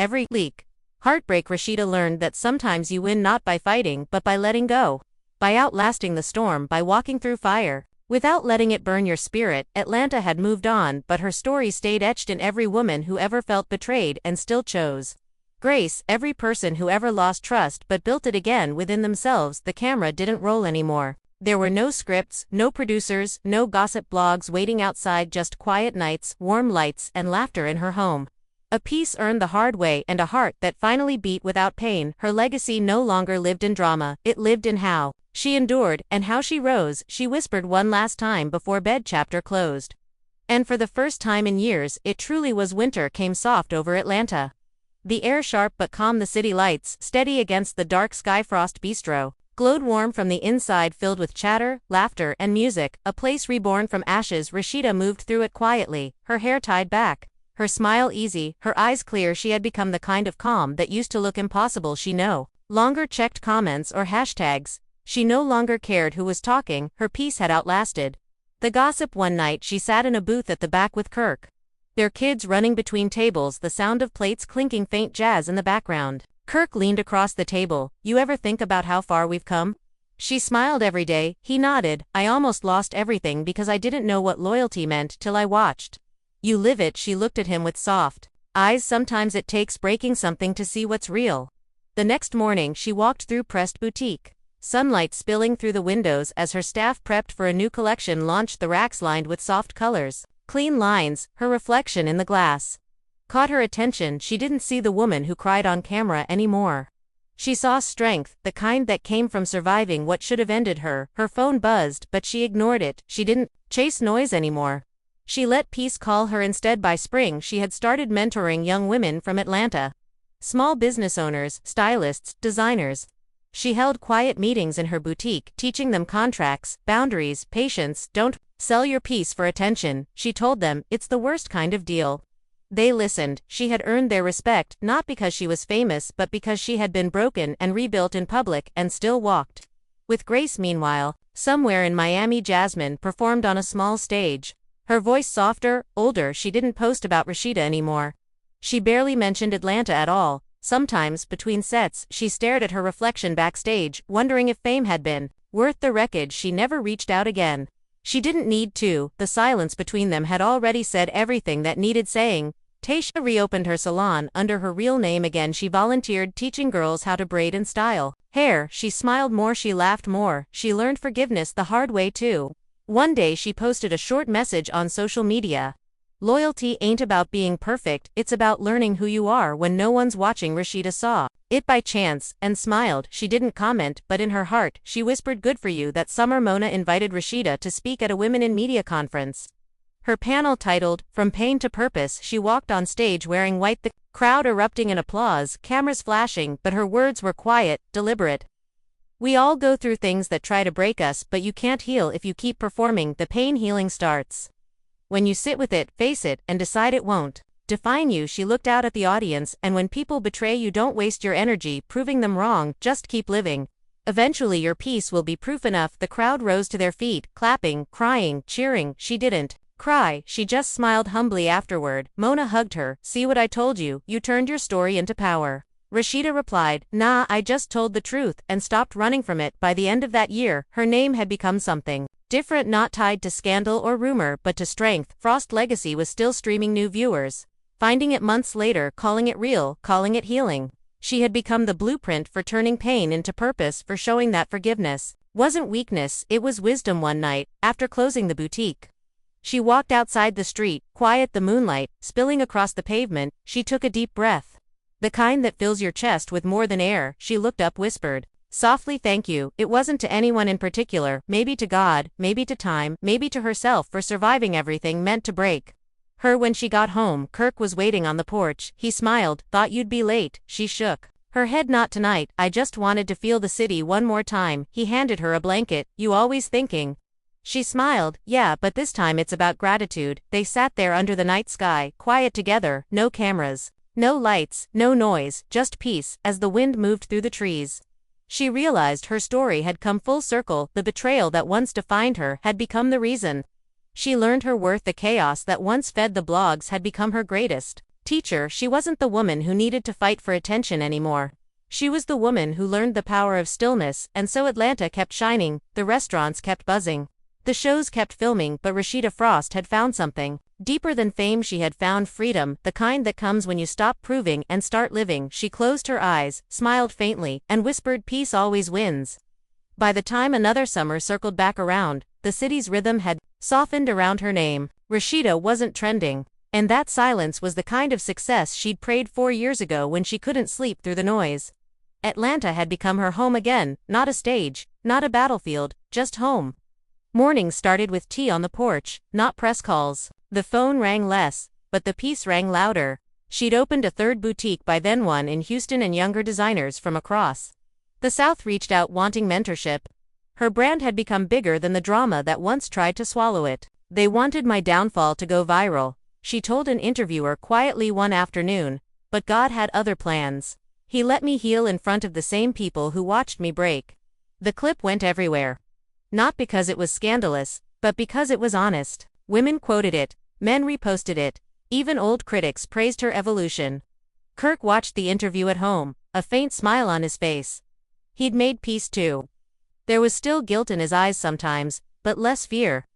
[SPEAKER 1] heartbreak, Rasheeda learned that sometimes you win not by fighting but by letting go. By outlasting the storm, by walking through fire, without letting it burn your spirit. Atlanta had moved on, but her story stayed etched in every woman who ever felt betrayed and still chose grace, every person who ever lost trust but built it again within themselves. The camera didn't roll anymore. There were no scripts, no producers, no gossip blogs waiting outside, just quiet nights, warm lights, and laughter in her home. A peace earned the hard way and a heart that finally beat without pain. Her legacy no longer lived in drama, it lived in how she endured and how she rose. She whispered one last time before bed. Chapter closed. And for the first time in years, it truly was. Winter came soft over Atlanta. The air sharp but calm, the city lights, steady against the dark sky. Frost Bistro glowed warm from the inside, filled with chatter, laughter, and music, a place reborn from ashes. Rasheeda moved through it quietly, her hair tied back, her smile easy, her eyes clear. She had become the kind of calm that used to look impossible. She no longer checked comments or hashtags. She no longer cared who was talking. Her peace had outlasted the gossip. One night she sat in a booth at the back with Kirk. Their kids running between tables, the sound of plates clinking, faint jazz in the background. Kirk leaned across the table. You ever think about how far we've come? She smiled. Every day. He nodded. I almost lost everything because I didn't know what loyalty meant till I watched you live it. She looked at him with soft eyes. Sometimes it takes breaking something to see what's real. The next morning she walked through Pressed Boutique. Sunlight spilling through the windows as her staff prepped for a new collection launched. The racks lined with soft colors, clean lines. Her reflection in the glass caught her attention. She didn't see the woman who cried on camera anymore. She saw strength, the kind that came from surviving what should have ended her. Her phone buzzed, but she ignored it. She didn't chase noise anymore. She let peace call her instead. By spring, she had started mentoring young women from Atlanta. Small business owners, stylists, designers. She held quiet meetings in her boutique, teaching them contracts, boundaries, patience. Don't sell your piece for attention, she told them. It's the worst kind of deal. They listened. She had earned their respect, not because she was famous but because she had been broken and rebuilt in public and still walked with grace. Meanwhile, somewhere in Miami, Jasmine performed on a small stage. Her voice softer, older. She didn't post about Rasheeda anymore. She barely mentioned Atlanta at all. Sometimes, between sets, she stared at her reflection backstage, wondering if fame had been worth the wreckage. She never reached out again. She didn't need to. The silence between them had already said everything that needed saying. Tasha reopened her salon under her real name again. She volunteered, teaching girls how to braid and style hair. She smiled more, she laughed more. She learned forgiveness the hard way too. One day she posted a short message on social media. Loyalty ain't about being perfect, it's about learning who you are when no one's watching. Rasheeda saw it by chance and smiled. She didn't comment, but in her heart, she whispered, good for you. That summer, Mona invited Rasheeda to speak at a Women in Media conference. Her panel titled, From Pain to Purpose. She walked on stage wearing white, the crowd erupting in applause, cameras flashing, but her words were quiet, deliberate. We all go through things that try to break us, but you can't heal if you keep performing. The pain. Healing starts when you sit with it, face it, and decide it won't define you. She looked out at the audience, and when people betray you, don't waste your energy proving them wrong, just keep living. Eventually your piece will be proof enough. The crowd rose to their feet, clapping, crying, cheering. She didn't cry, she just smiled humbly. Afterward, Mona hugged her. See what I told you? You turned your story into power. Rasheeda replied, nah, I just told the truth, and stopped running from it. By the end of that year, her name had become something different, not tied to scandal or rumor, but to strength. Frost Legacy was still streaming, new viewers finding it months later, calling it real, calling it healing. She had become the blueprint for turning pain into purpose, for showing that forgiveness wasn't weakness, it was wisdom. One night, after closing the boutique, she walked outside the street, quiet, the moonlight spilling across the pavement. She took a deep breath, the kind that fills your chest with more than air. She looked up, whispered softly, thank you. It wasn't to anyone in particular, maybe to God, maybe to time, maybe to herself for surviving everything meant to break her. When she got home, Kirk was waiting on the porch. He smiled. Thought you'd be late. She shook her head. Not tonight, I just wanted to feel the city one more time. He handed her a blanket. You always thinking? She smiled. Yeah, but this time it's about gratitude. They sat there under the night sky, quiet together, no cameras, no lights, no noise, just peace, as the wind moved through the trees. She realized her story had come full circle, the betrayal that once defined her had become the reason. She learned her worth, the chaos that once fed the blogs had become her greatest teacher. She wasn't the woman who needed to fight for attention anymore. She was the woman who learned the power of stillness, and so Atlanta kept shining, the restaurants kept buzzing. The shows kept filming, but Rasheeda Frost had found something deeper than fame. She had found freedom, the kind that comes when you stop proving and start living. She closed her eyes, smiled faintly, and whispered, "Peace always wins." By the time another summer circled back around, the city's rhythm had softened around her name. Rasheeda wasn't trending. And that silence was the kind of success she'd prayed 4 years ago when she couldn't sleep through the noise. Atlanta had become her home again, not a stage, not a battlefield, just home. Mornings started with tea on the porch, not press calls. The phone rang less, but the peace rang louder. She'd opened a third boutique by then, one in Houston, and younger designers from across the South reached out wanting mentorship. Her brand had become bigger than the drama that once tried to swallow it. "They wanted my downfall to go viral," she told an interviewer quietly one afternoon, "but God had other plans. He let me heal in front of the same people who watched me break." The clip went everywhere. Not because it was scandalous, but because it was honest. Women quoted it, men reposted it, even old critics praised her evolution. Kirk watched the interview at home, a faint smile on his face. He'd made peace too. There was still guilt in his eyes sometimes, but less fear.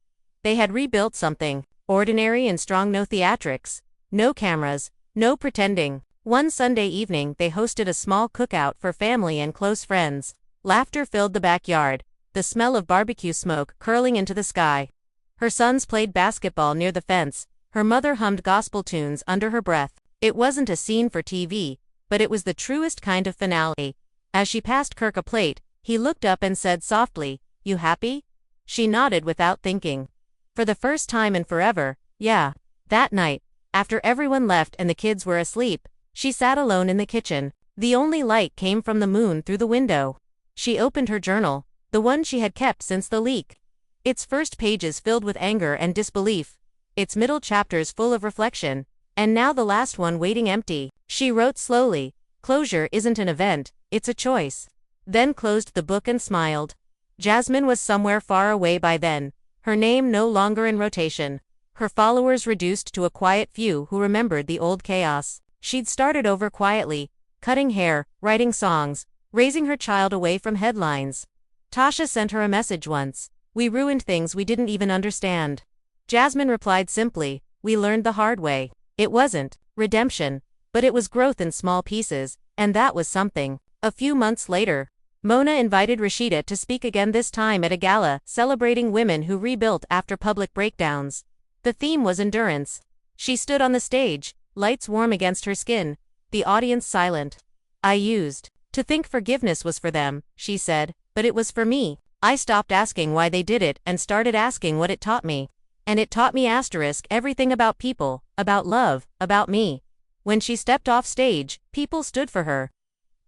[SPEAKER 1] They had rebuilt something ordinary and strong, no theatrics, no cameras, no pretending. One Sunday evening they hosted a small cookout for family and close friends. Laughter filled the backyard, the smell of barbecue smoke curling into the sky. Her sons played basketball near the fence, her mother hummed gospel tunes under her breath. It wasn't a scene for TV, but it was the truest kind of finale. As she passed Kirk a plate, he looked up and said softly, "You happy?" She nodded without thinking. For the first time in forever, yeah. That night, after everyone left and the kids were asleep, she sat alone in the kitchen. The only light came from the moon through the window. She opened her journal, the one she had kept since the leak. Its first pages filled with anger and disbelief, its middle chapters full of reflection, and now the last one waiting empty. She wrote slowly, "Closure isn't an event, it's a choice." Then closed the book and smiled. Jasmine was somewhere far away by then, her name no longer in rotation, her followers reduced to a quiet few who remembered the old chaos. She'd started over quietly, cutting hair, writing songs, raising her child away from headlines. Tasha sent her a message once, "We ruined things we didn't even understand." Jasmine replied simply, "We learned the hard way." It wasn't redemption, but it was growth in small pieces, and that was something. A few months later, Mona invited Rasheeda to speak again, this time at a gala celebrating women who rebuilt after public breakdowns. The theme was endurance. She stood on the stage, lights warm against her skin, the audience silent. "I used to think forgiveness was for them," she said, "but it was for me. I stopped asking why they did it and started asking what it taught me. And it taught me everything about people, about love, about me." When she stepped off stage, people stood for her.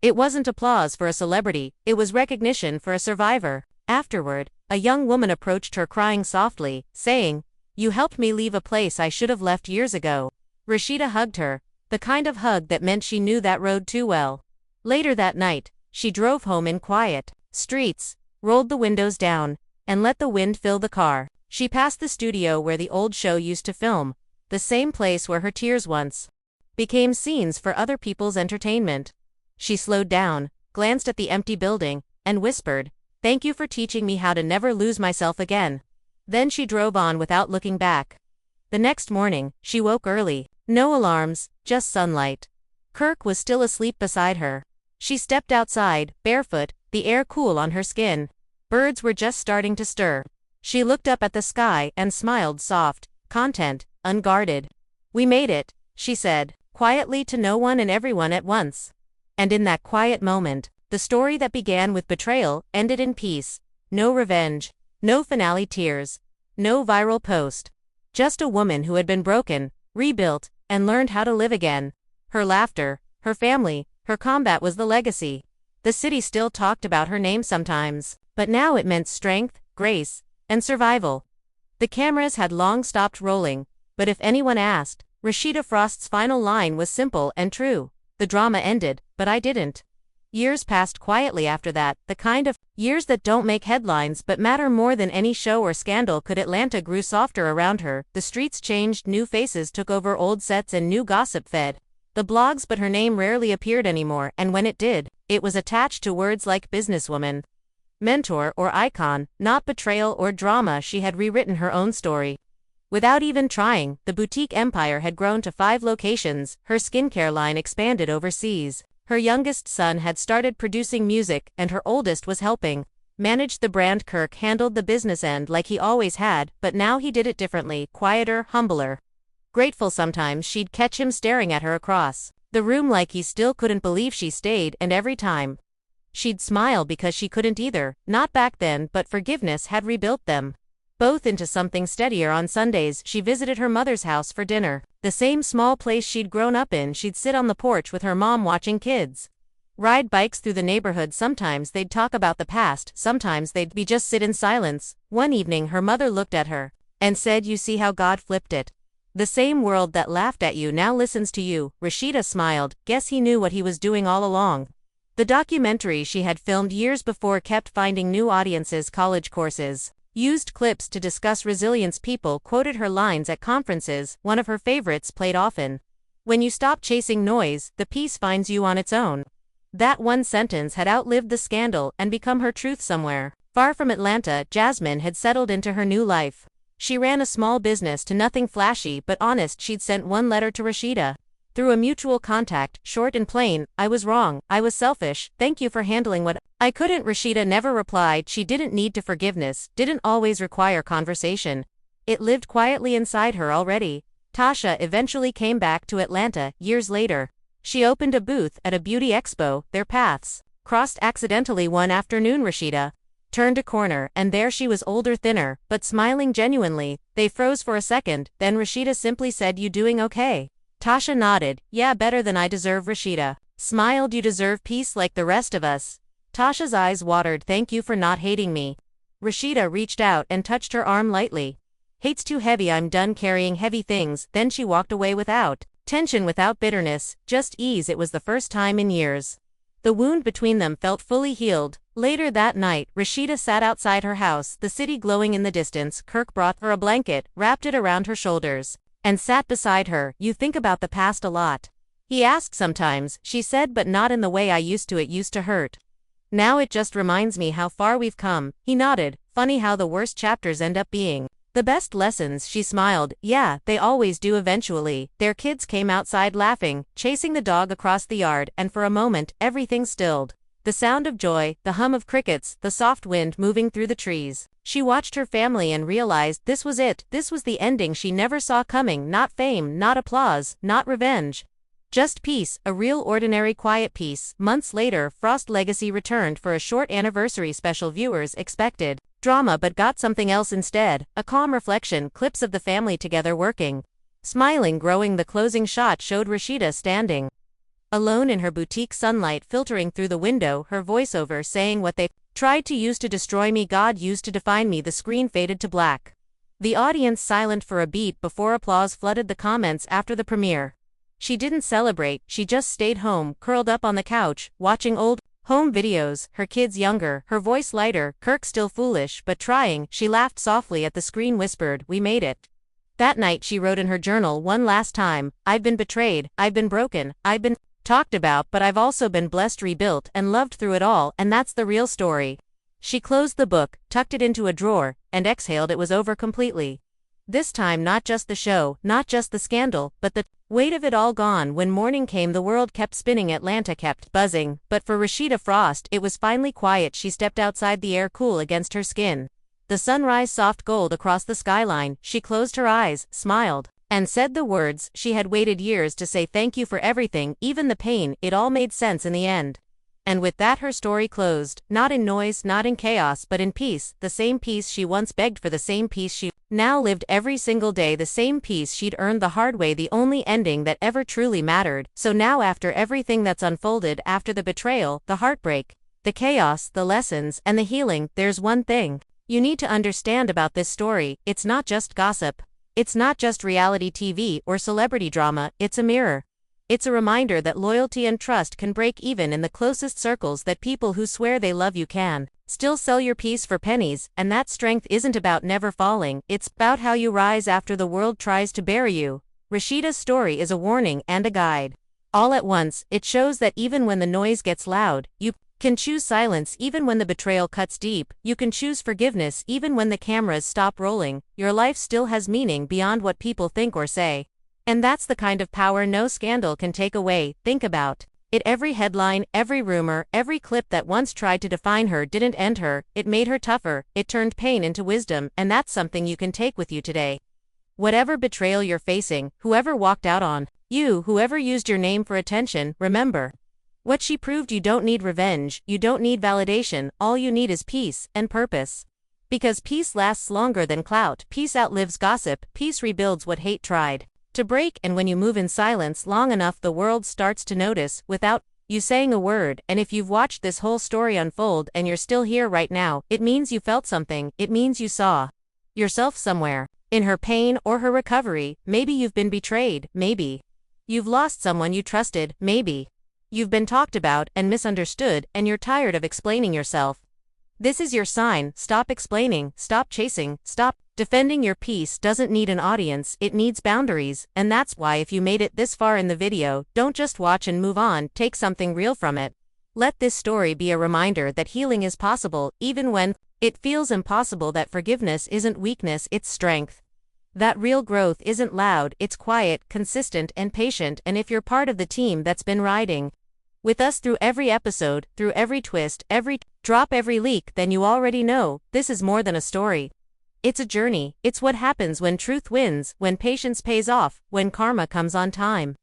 [SPEAKER 1] It wasn't applause for a celebrity, it was recognition for a survivor. Afterward, a young woman approached her crying softly, saying, "You helped me leave a place I should have left years ago." Rasheeda hugged her, the kind of hug that meant she knew that road too well. Later that night, she drove home in quiet streets, rolled the windows down, and let the wind fill the car. She passed the studio where the old show used to film, the same place where her tears once became scenes for other people's entertainment. She slowed down, glanced at the empty building, and whispered, "Thank you for teaching me how to never lose myself again." Then she drove on without looking back. The next morning, she woke early. No alarms, just sunlight. Kirk was still asleep beside her. She stepped outside, barefoot, the air cool on her skin. Birds were just starting to stir. She looked up at the sky and smiled, soft, content, unguarded. "We made it," she said, quietly, to no one and everyone at once. And in that quiet moment, the story that began with betrayal ended in peace. No revenge, no finale tears, no viral post. Just a woman who had been broken, rebuilt, and learned how to live again. Her laughter, her family, her combat was the legacy. The city still talked about her name sometimes, but now it meant strength, grace, and survival. The cameras had long stopped rolling, but if anyone asked, Rasheeda Frost's final line was simple and true. The drama ended, but I didn't. Years passed quietly after that, the kind of years that don't make headlines but matter more than any show or scandal could. Atlanta grew softer around her, the streets changed, new faces took over old sets and new gossip fed the blogs, but her name rarely appeared anymore, and when it did, it was attached to words like businesswoman, mentor, or icon, not betrayal or drama. She had rewritten her own story. Without even trying, the boutique empire had grown to 5 locations, her skincare line expanded overseas. Her youngest son had started producing music, and her oldest was helping manage the brand. Kirk handled the business end like he always had, but now he did it differently, quieter, humbler. Grateful sometimes she'd catch him staring at her across the room like he still couldn't believe she stayed, and every time she'd smile because she couldn't either, not back then, but forgiveness had rebuilt them both into something steadier. On Sundays, she visited her mother's house for dinner. The same small place she'd grown up in. She'd sit on the porch with her mom watching kids ride bikes through the neighborhood. Sometimes they'd talk about the past, sometimes they'd be just sit in silence. One evening her mother looked at her and said, "You see how God flipped it? The same world that laughed at you now listens to you." Rasheeda smiled. Guess he knew what he was doing all along. The documentary she had filmed years before kept finding new audiences. College courses used clips to discuss resilience. People quoted her lines at conferences. One of her favorites played often: "When you stop chasing noise, the peace finds you on its own." That one sentence had outlived the scandal and become her truth. Somewhere far from Atlanta, Jasmine had settled into her new life. She ran a small business to nothing flashy but honest. She'd sent one letter to Rasheeda through a mutual contact, short and plain: "I was wrong, I was selfish, thank you for handling what I couldn't." Rasheeda never replied. She didn't need to. Forgiveness didn't always require conversation. It lived quietly inside her already. Tasha eventually came back to Atlanta years later. She opened a booth at a beauty expo. Their paths crossed accidentally one afternoon. Rasheeda turned a corner, and there she was, older, thinner, but smiling genuinely. They froze for a second, then Rasheeda simply said, "You doing okay?" Tasha nodded. "Yeah, better than I deserve." Rasheeda smiled. "You deserve peace like the rest of us." Tasha's eyes watered. "Thank you for not hating me." Rasheeda reached out and touched her arm lightly. "Hate's too heavy, I'm done carrying heavy things." Then she walked away without tension, without bitterness, just ease. It was the first time in years the wound between them felt fully healed. Later that night, Rasheeda sat outside her house, the city glowing in the distance. Kirk brought her a blanket, wrapped it around her shoulders, and sat beside her. "You think about the past a lot?" he asked. "Sometimes," she said, "but not in the way I used to. It used to hurt. Now it just reminds me how far we've come." He nodded. "Funny how the worst chapters end up being the best lessons." She smiled. "Yeah, they always do eventually." Their kids came outside laughing, chasing the dog across the yard, and for a moment, everything stilled. The sound of joy, the hum of crickets, the soft wind moving through the trees. She watched her family and realized this was it. This was the ending she never saw coming. Not fame, not applause, not revenge. Just peace, a real ordinary quiet peace. Months later, Frost Legacy returned for a short anniversary special. Viewers expected drama but got something else instead: a calm reflection, clips of the family together working, smiling, growing. The closing shot showed Rasheeda standing alone in her boutique, sunlight filtering through the window, her voiceover saying, "What they tried to use to destroy me, God used to define me." The screen faded to black. The audience silent for a beat before applause flooded the comments after the premiere. She didn't celebrate, she just stayed home, curled up on the couch, watching old home videos, her kids younger, her voice lighter. Kirk still foolish, but trying. She laughed softly at the screen, whispered, "We made it." That night she wrote in her journal one last time: "I've been betrayed, I've been broken, I've been talked about, but I've also been blessed, rebuilt, and loved through it all, and that's the real story." She closed the book, tucked it into a drawer, and exhaled. It was over completely. This time not just the show, not just the scandal, but the weight of it all gone. When morning came, the world kept spinning, Atlanta kept buzzing, but for Rasheeda Frost, it was finally quiet. She stepped outside, the air cool against her skin, the sunrise soft gold across the skyline. She closed her eyes, smiled, and said the words she had waited years to say: "Thank you for everything, even the pain." It all made sense in the end. And with that her story closed, not in noise, not in chaos, but in peace, the same peace she once begged for, the same peace she now lived every single day, the same peace she'd earned the hard way, the only ending that ever truly mattered. So now, after everything that's unfolded, after the betrayal, the heartbreak, the chaos, the lessons, and the healing, there's one thing You need to understand about this story, it's not just gossip. It's not just reality TV or celebrity drama, it's a mirror. It's a reminder that loyalty and trust can break even in the closest circles, that people who swear they love you can still sell your peace for pennies, and that strength isn't about never falling, it's about how you rise after the world tries to bury you. Rasheeda's story is a warning and a guide. All at once, it shows that even when the noise gets loud, you can choose silence. Even when the betrayal cuts deep, you can choose forgiveness. Even when the cameras stop rolling, your life still has meaning beyond what people think or say. And that's the kind of power no scandal can take away. Think about it. Every headline, every rumor, every clip that once tried to define her didn't end her, it made her tougher, it turned pain into wisdom, and that's something you can take with you today. Whatever betrayal you're facing, whoever walked out on you, whoever used your name for attention, remember what she proved: you don't need revenge, you don't need validation, all you need is peace and purpose. Because peace lasts longer than clout, peace outlives gossip, peace rebuilds what hate tried to break, and when you move in silence long enough, the world starts to notice, without you saying a word. And if you've watched this whole story unfold and you're still here right now, it means you felt something, it means you saw yourself somewhere. In her pain or her recovery. Maybe you've been betrayed, maybe you've lost someone you trusted, maybe you've been talked about and misunderstood, and you're tired of explaining yourself. This is your sign. Stop explaining, stop chasing, stop defending. Your peace doesn't need an audience, it needs boundaries, and that's why if you made it this far in the video, don't just watch and move on, take something real from it. Let this story be a reminder that healing is possible, even when it feels impossible, that forgiveness isn't weakness, it's strength. That real growth isn't loud, it's quiet, consistent, and patient. And if you're part of the team that's been riding with us through every episode, through every twist, every drop, every leak, then you already know, this is more than a story. It's a journey. It's what happens when truth wins, when patience pays off, when karma comes on time.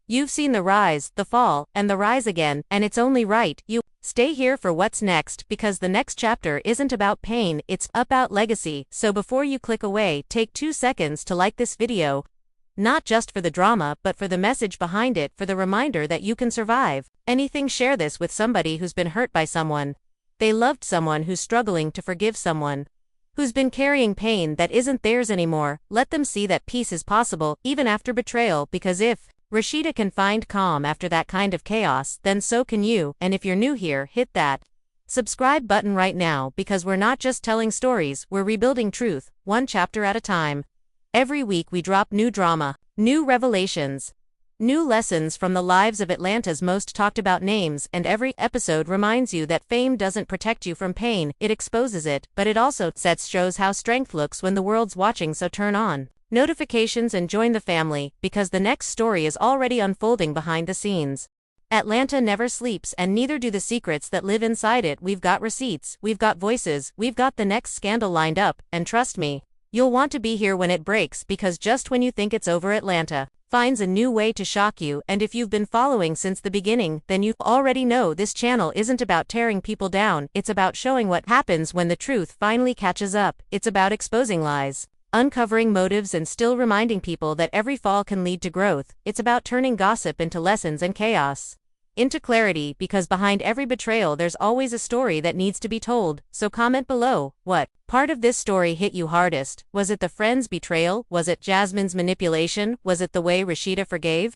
[SPEAKER 1] You've seen the rise, the fall, and the rise again, and it's only right you stay here for what's next, because the next chapter isn't about pain, it's about legacy. So before you click away, take 2 seconds to like this video. Not just for the drama, but for the message behind it, for the reminder that you can survive anything. Share this with somebody who's been hurt by someone they loved, someone who's struggling to forgive, someone who's been carrying pain that isn't theirs anymore. Let them see that peace is possible, even after betrayal, because if Rasheeda can find calm after that kind of chaos, then so can you. And if you're new here, hit that subscribe button right now, because we're not just telling stories, we're rebuilding truth, one chapter at a time. Every week we drop new drama, new revelations, new lessons from the lives of Atlanta's most talked about names, and every episode reminds you that fame doesn't protect you from pain, it exposes it, but it also shows how strength looks when the world's watching. So turn on notifications and join the family, because the next story is already unfolding behind the scenes. Atlanta never sleeps, and neither do the secrets that live inside it. We've got receipts, we've got voices, we've got the next scandal lined up, and trust me, you'll want to be here when it breaks, because just when you think it's over, Atlanta finds a new way to shock you. And if you've been following since the beginning, then you already know this channel isn't about tearing people down, it's about showing what happens when the truth finally catches up. It's about exposing lies, uncovering motives, and still reminding people that every fall can lead to growth. It's about turning gossip into lessons and chaos into clarity, because behind every betrayal there's always a story that needs to be told. So comment below, what part of this story hit you hardest? Was it the friend's betrayal? Was it Jasmine's manipulation? Was it the way Rasheeda forgave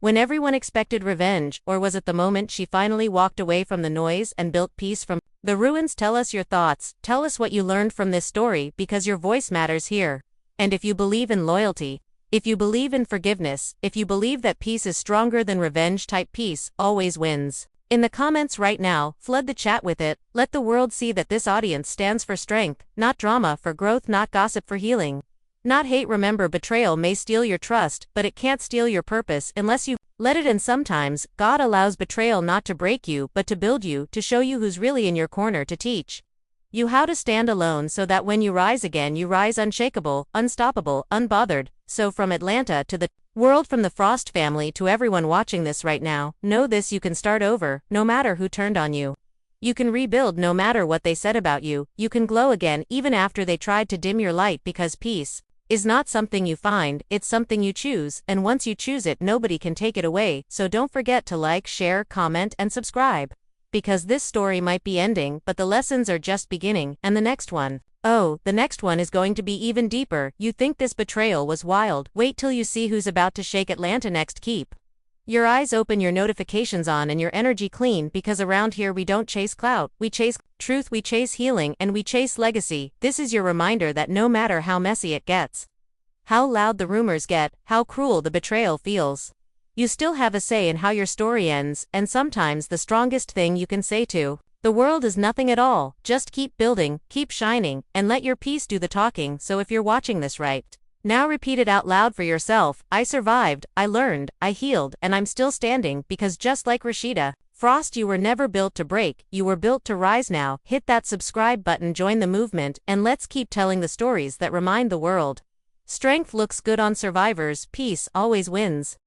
[SPEAKER 1] when everyone expected revenge? Or was it the moment she finally walked away from the noise and built peace from the ruins? Tell us your thoughts, tell us what you learned from this story, because your voice matters here. And if you believe in loyalty, if you believe in forgiveness, if you believe that peace is stronger than revenge, type peace always wins in the comments right now. Flood the chat with it. Let the world see that this audience stands for strength, not drama, for growth, not gossip, for healing, not hate. Remember, betrayal may steal your trust, but it can't steal your purpose unless you let it. And sometimes, God allows betrayal not to break you, but to build you, to show you who's really in your corner, to teach you how to stand alone, so that when you rise again, you rise unshakable, unstoppable, unbothered. So from Atlanta to the world, from the Frost family to everyone watching this right now, know this: you can start over, no matter who turned on you. You can rebuild no matter what they said about you. You can glow again even after they tried to dim your light, because peace is not something you find, it's something you choose, and once you choose it, nobody can take it away. So don't forget to like, share, comment, and subscribe. Because this story might be ending, but the lessons are just beginning, and the next one. Oh, the next one is going to be even deeper. You think this betrayal was wild? Wait till you see who's about to shake Atlanta next. Keep your eyes open, your notifications on, and your energy clean, because around here we don't chase clout, we chase truth, we chase healing, and we chase legacy. This is your reminder that no matter how messy it gets, how loud the rumors get, how cruel the betrayal feels, you still have a say in how your story ends, and sometimes the strongest thing you can say to the world is nothing at all. Just keep building, keep shining, and let your peace do the talking. So if you're watching this right now, repeat it out loud for yourself. I survived, I learned, I healed, and I'm still standing, because just like Rasheeda Frost, you were never built to break, you were built to rise. Now, hit that subscribe button, join the movement, and let's keep telling the stories that remind the world strength looks good on survivors, peace always wins.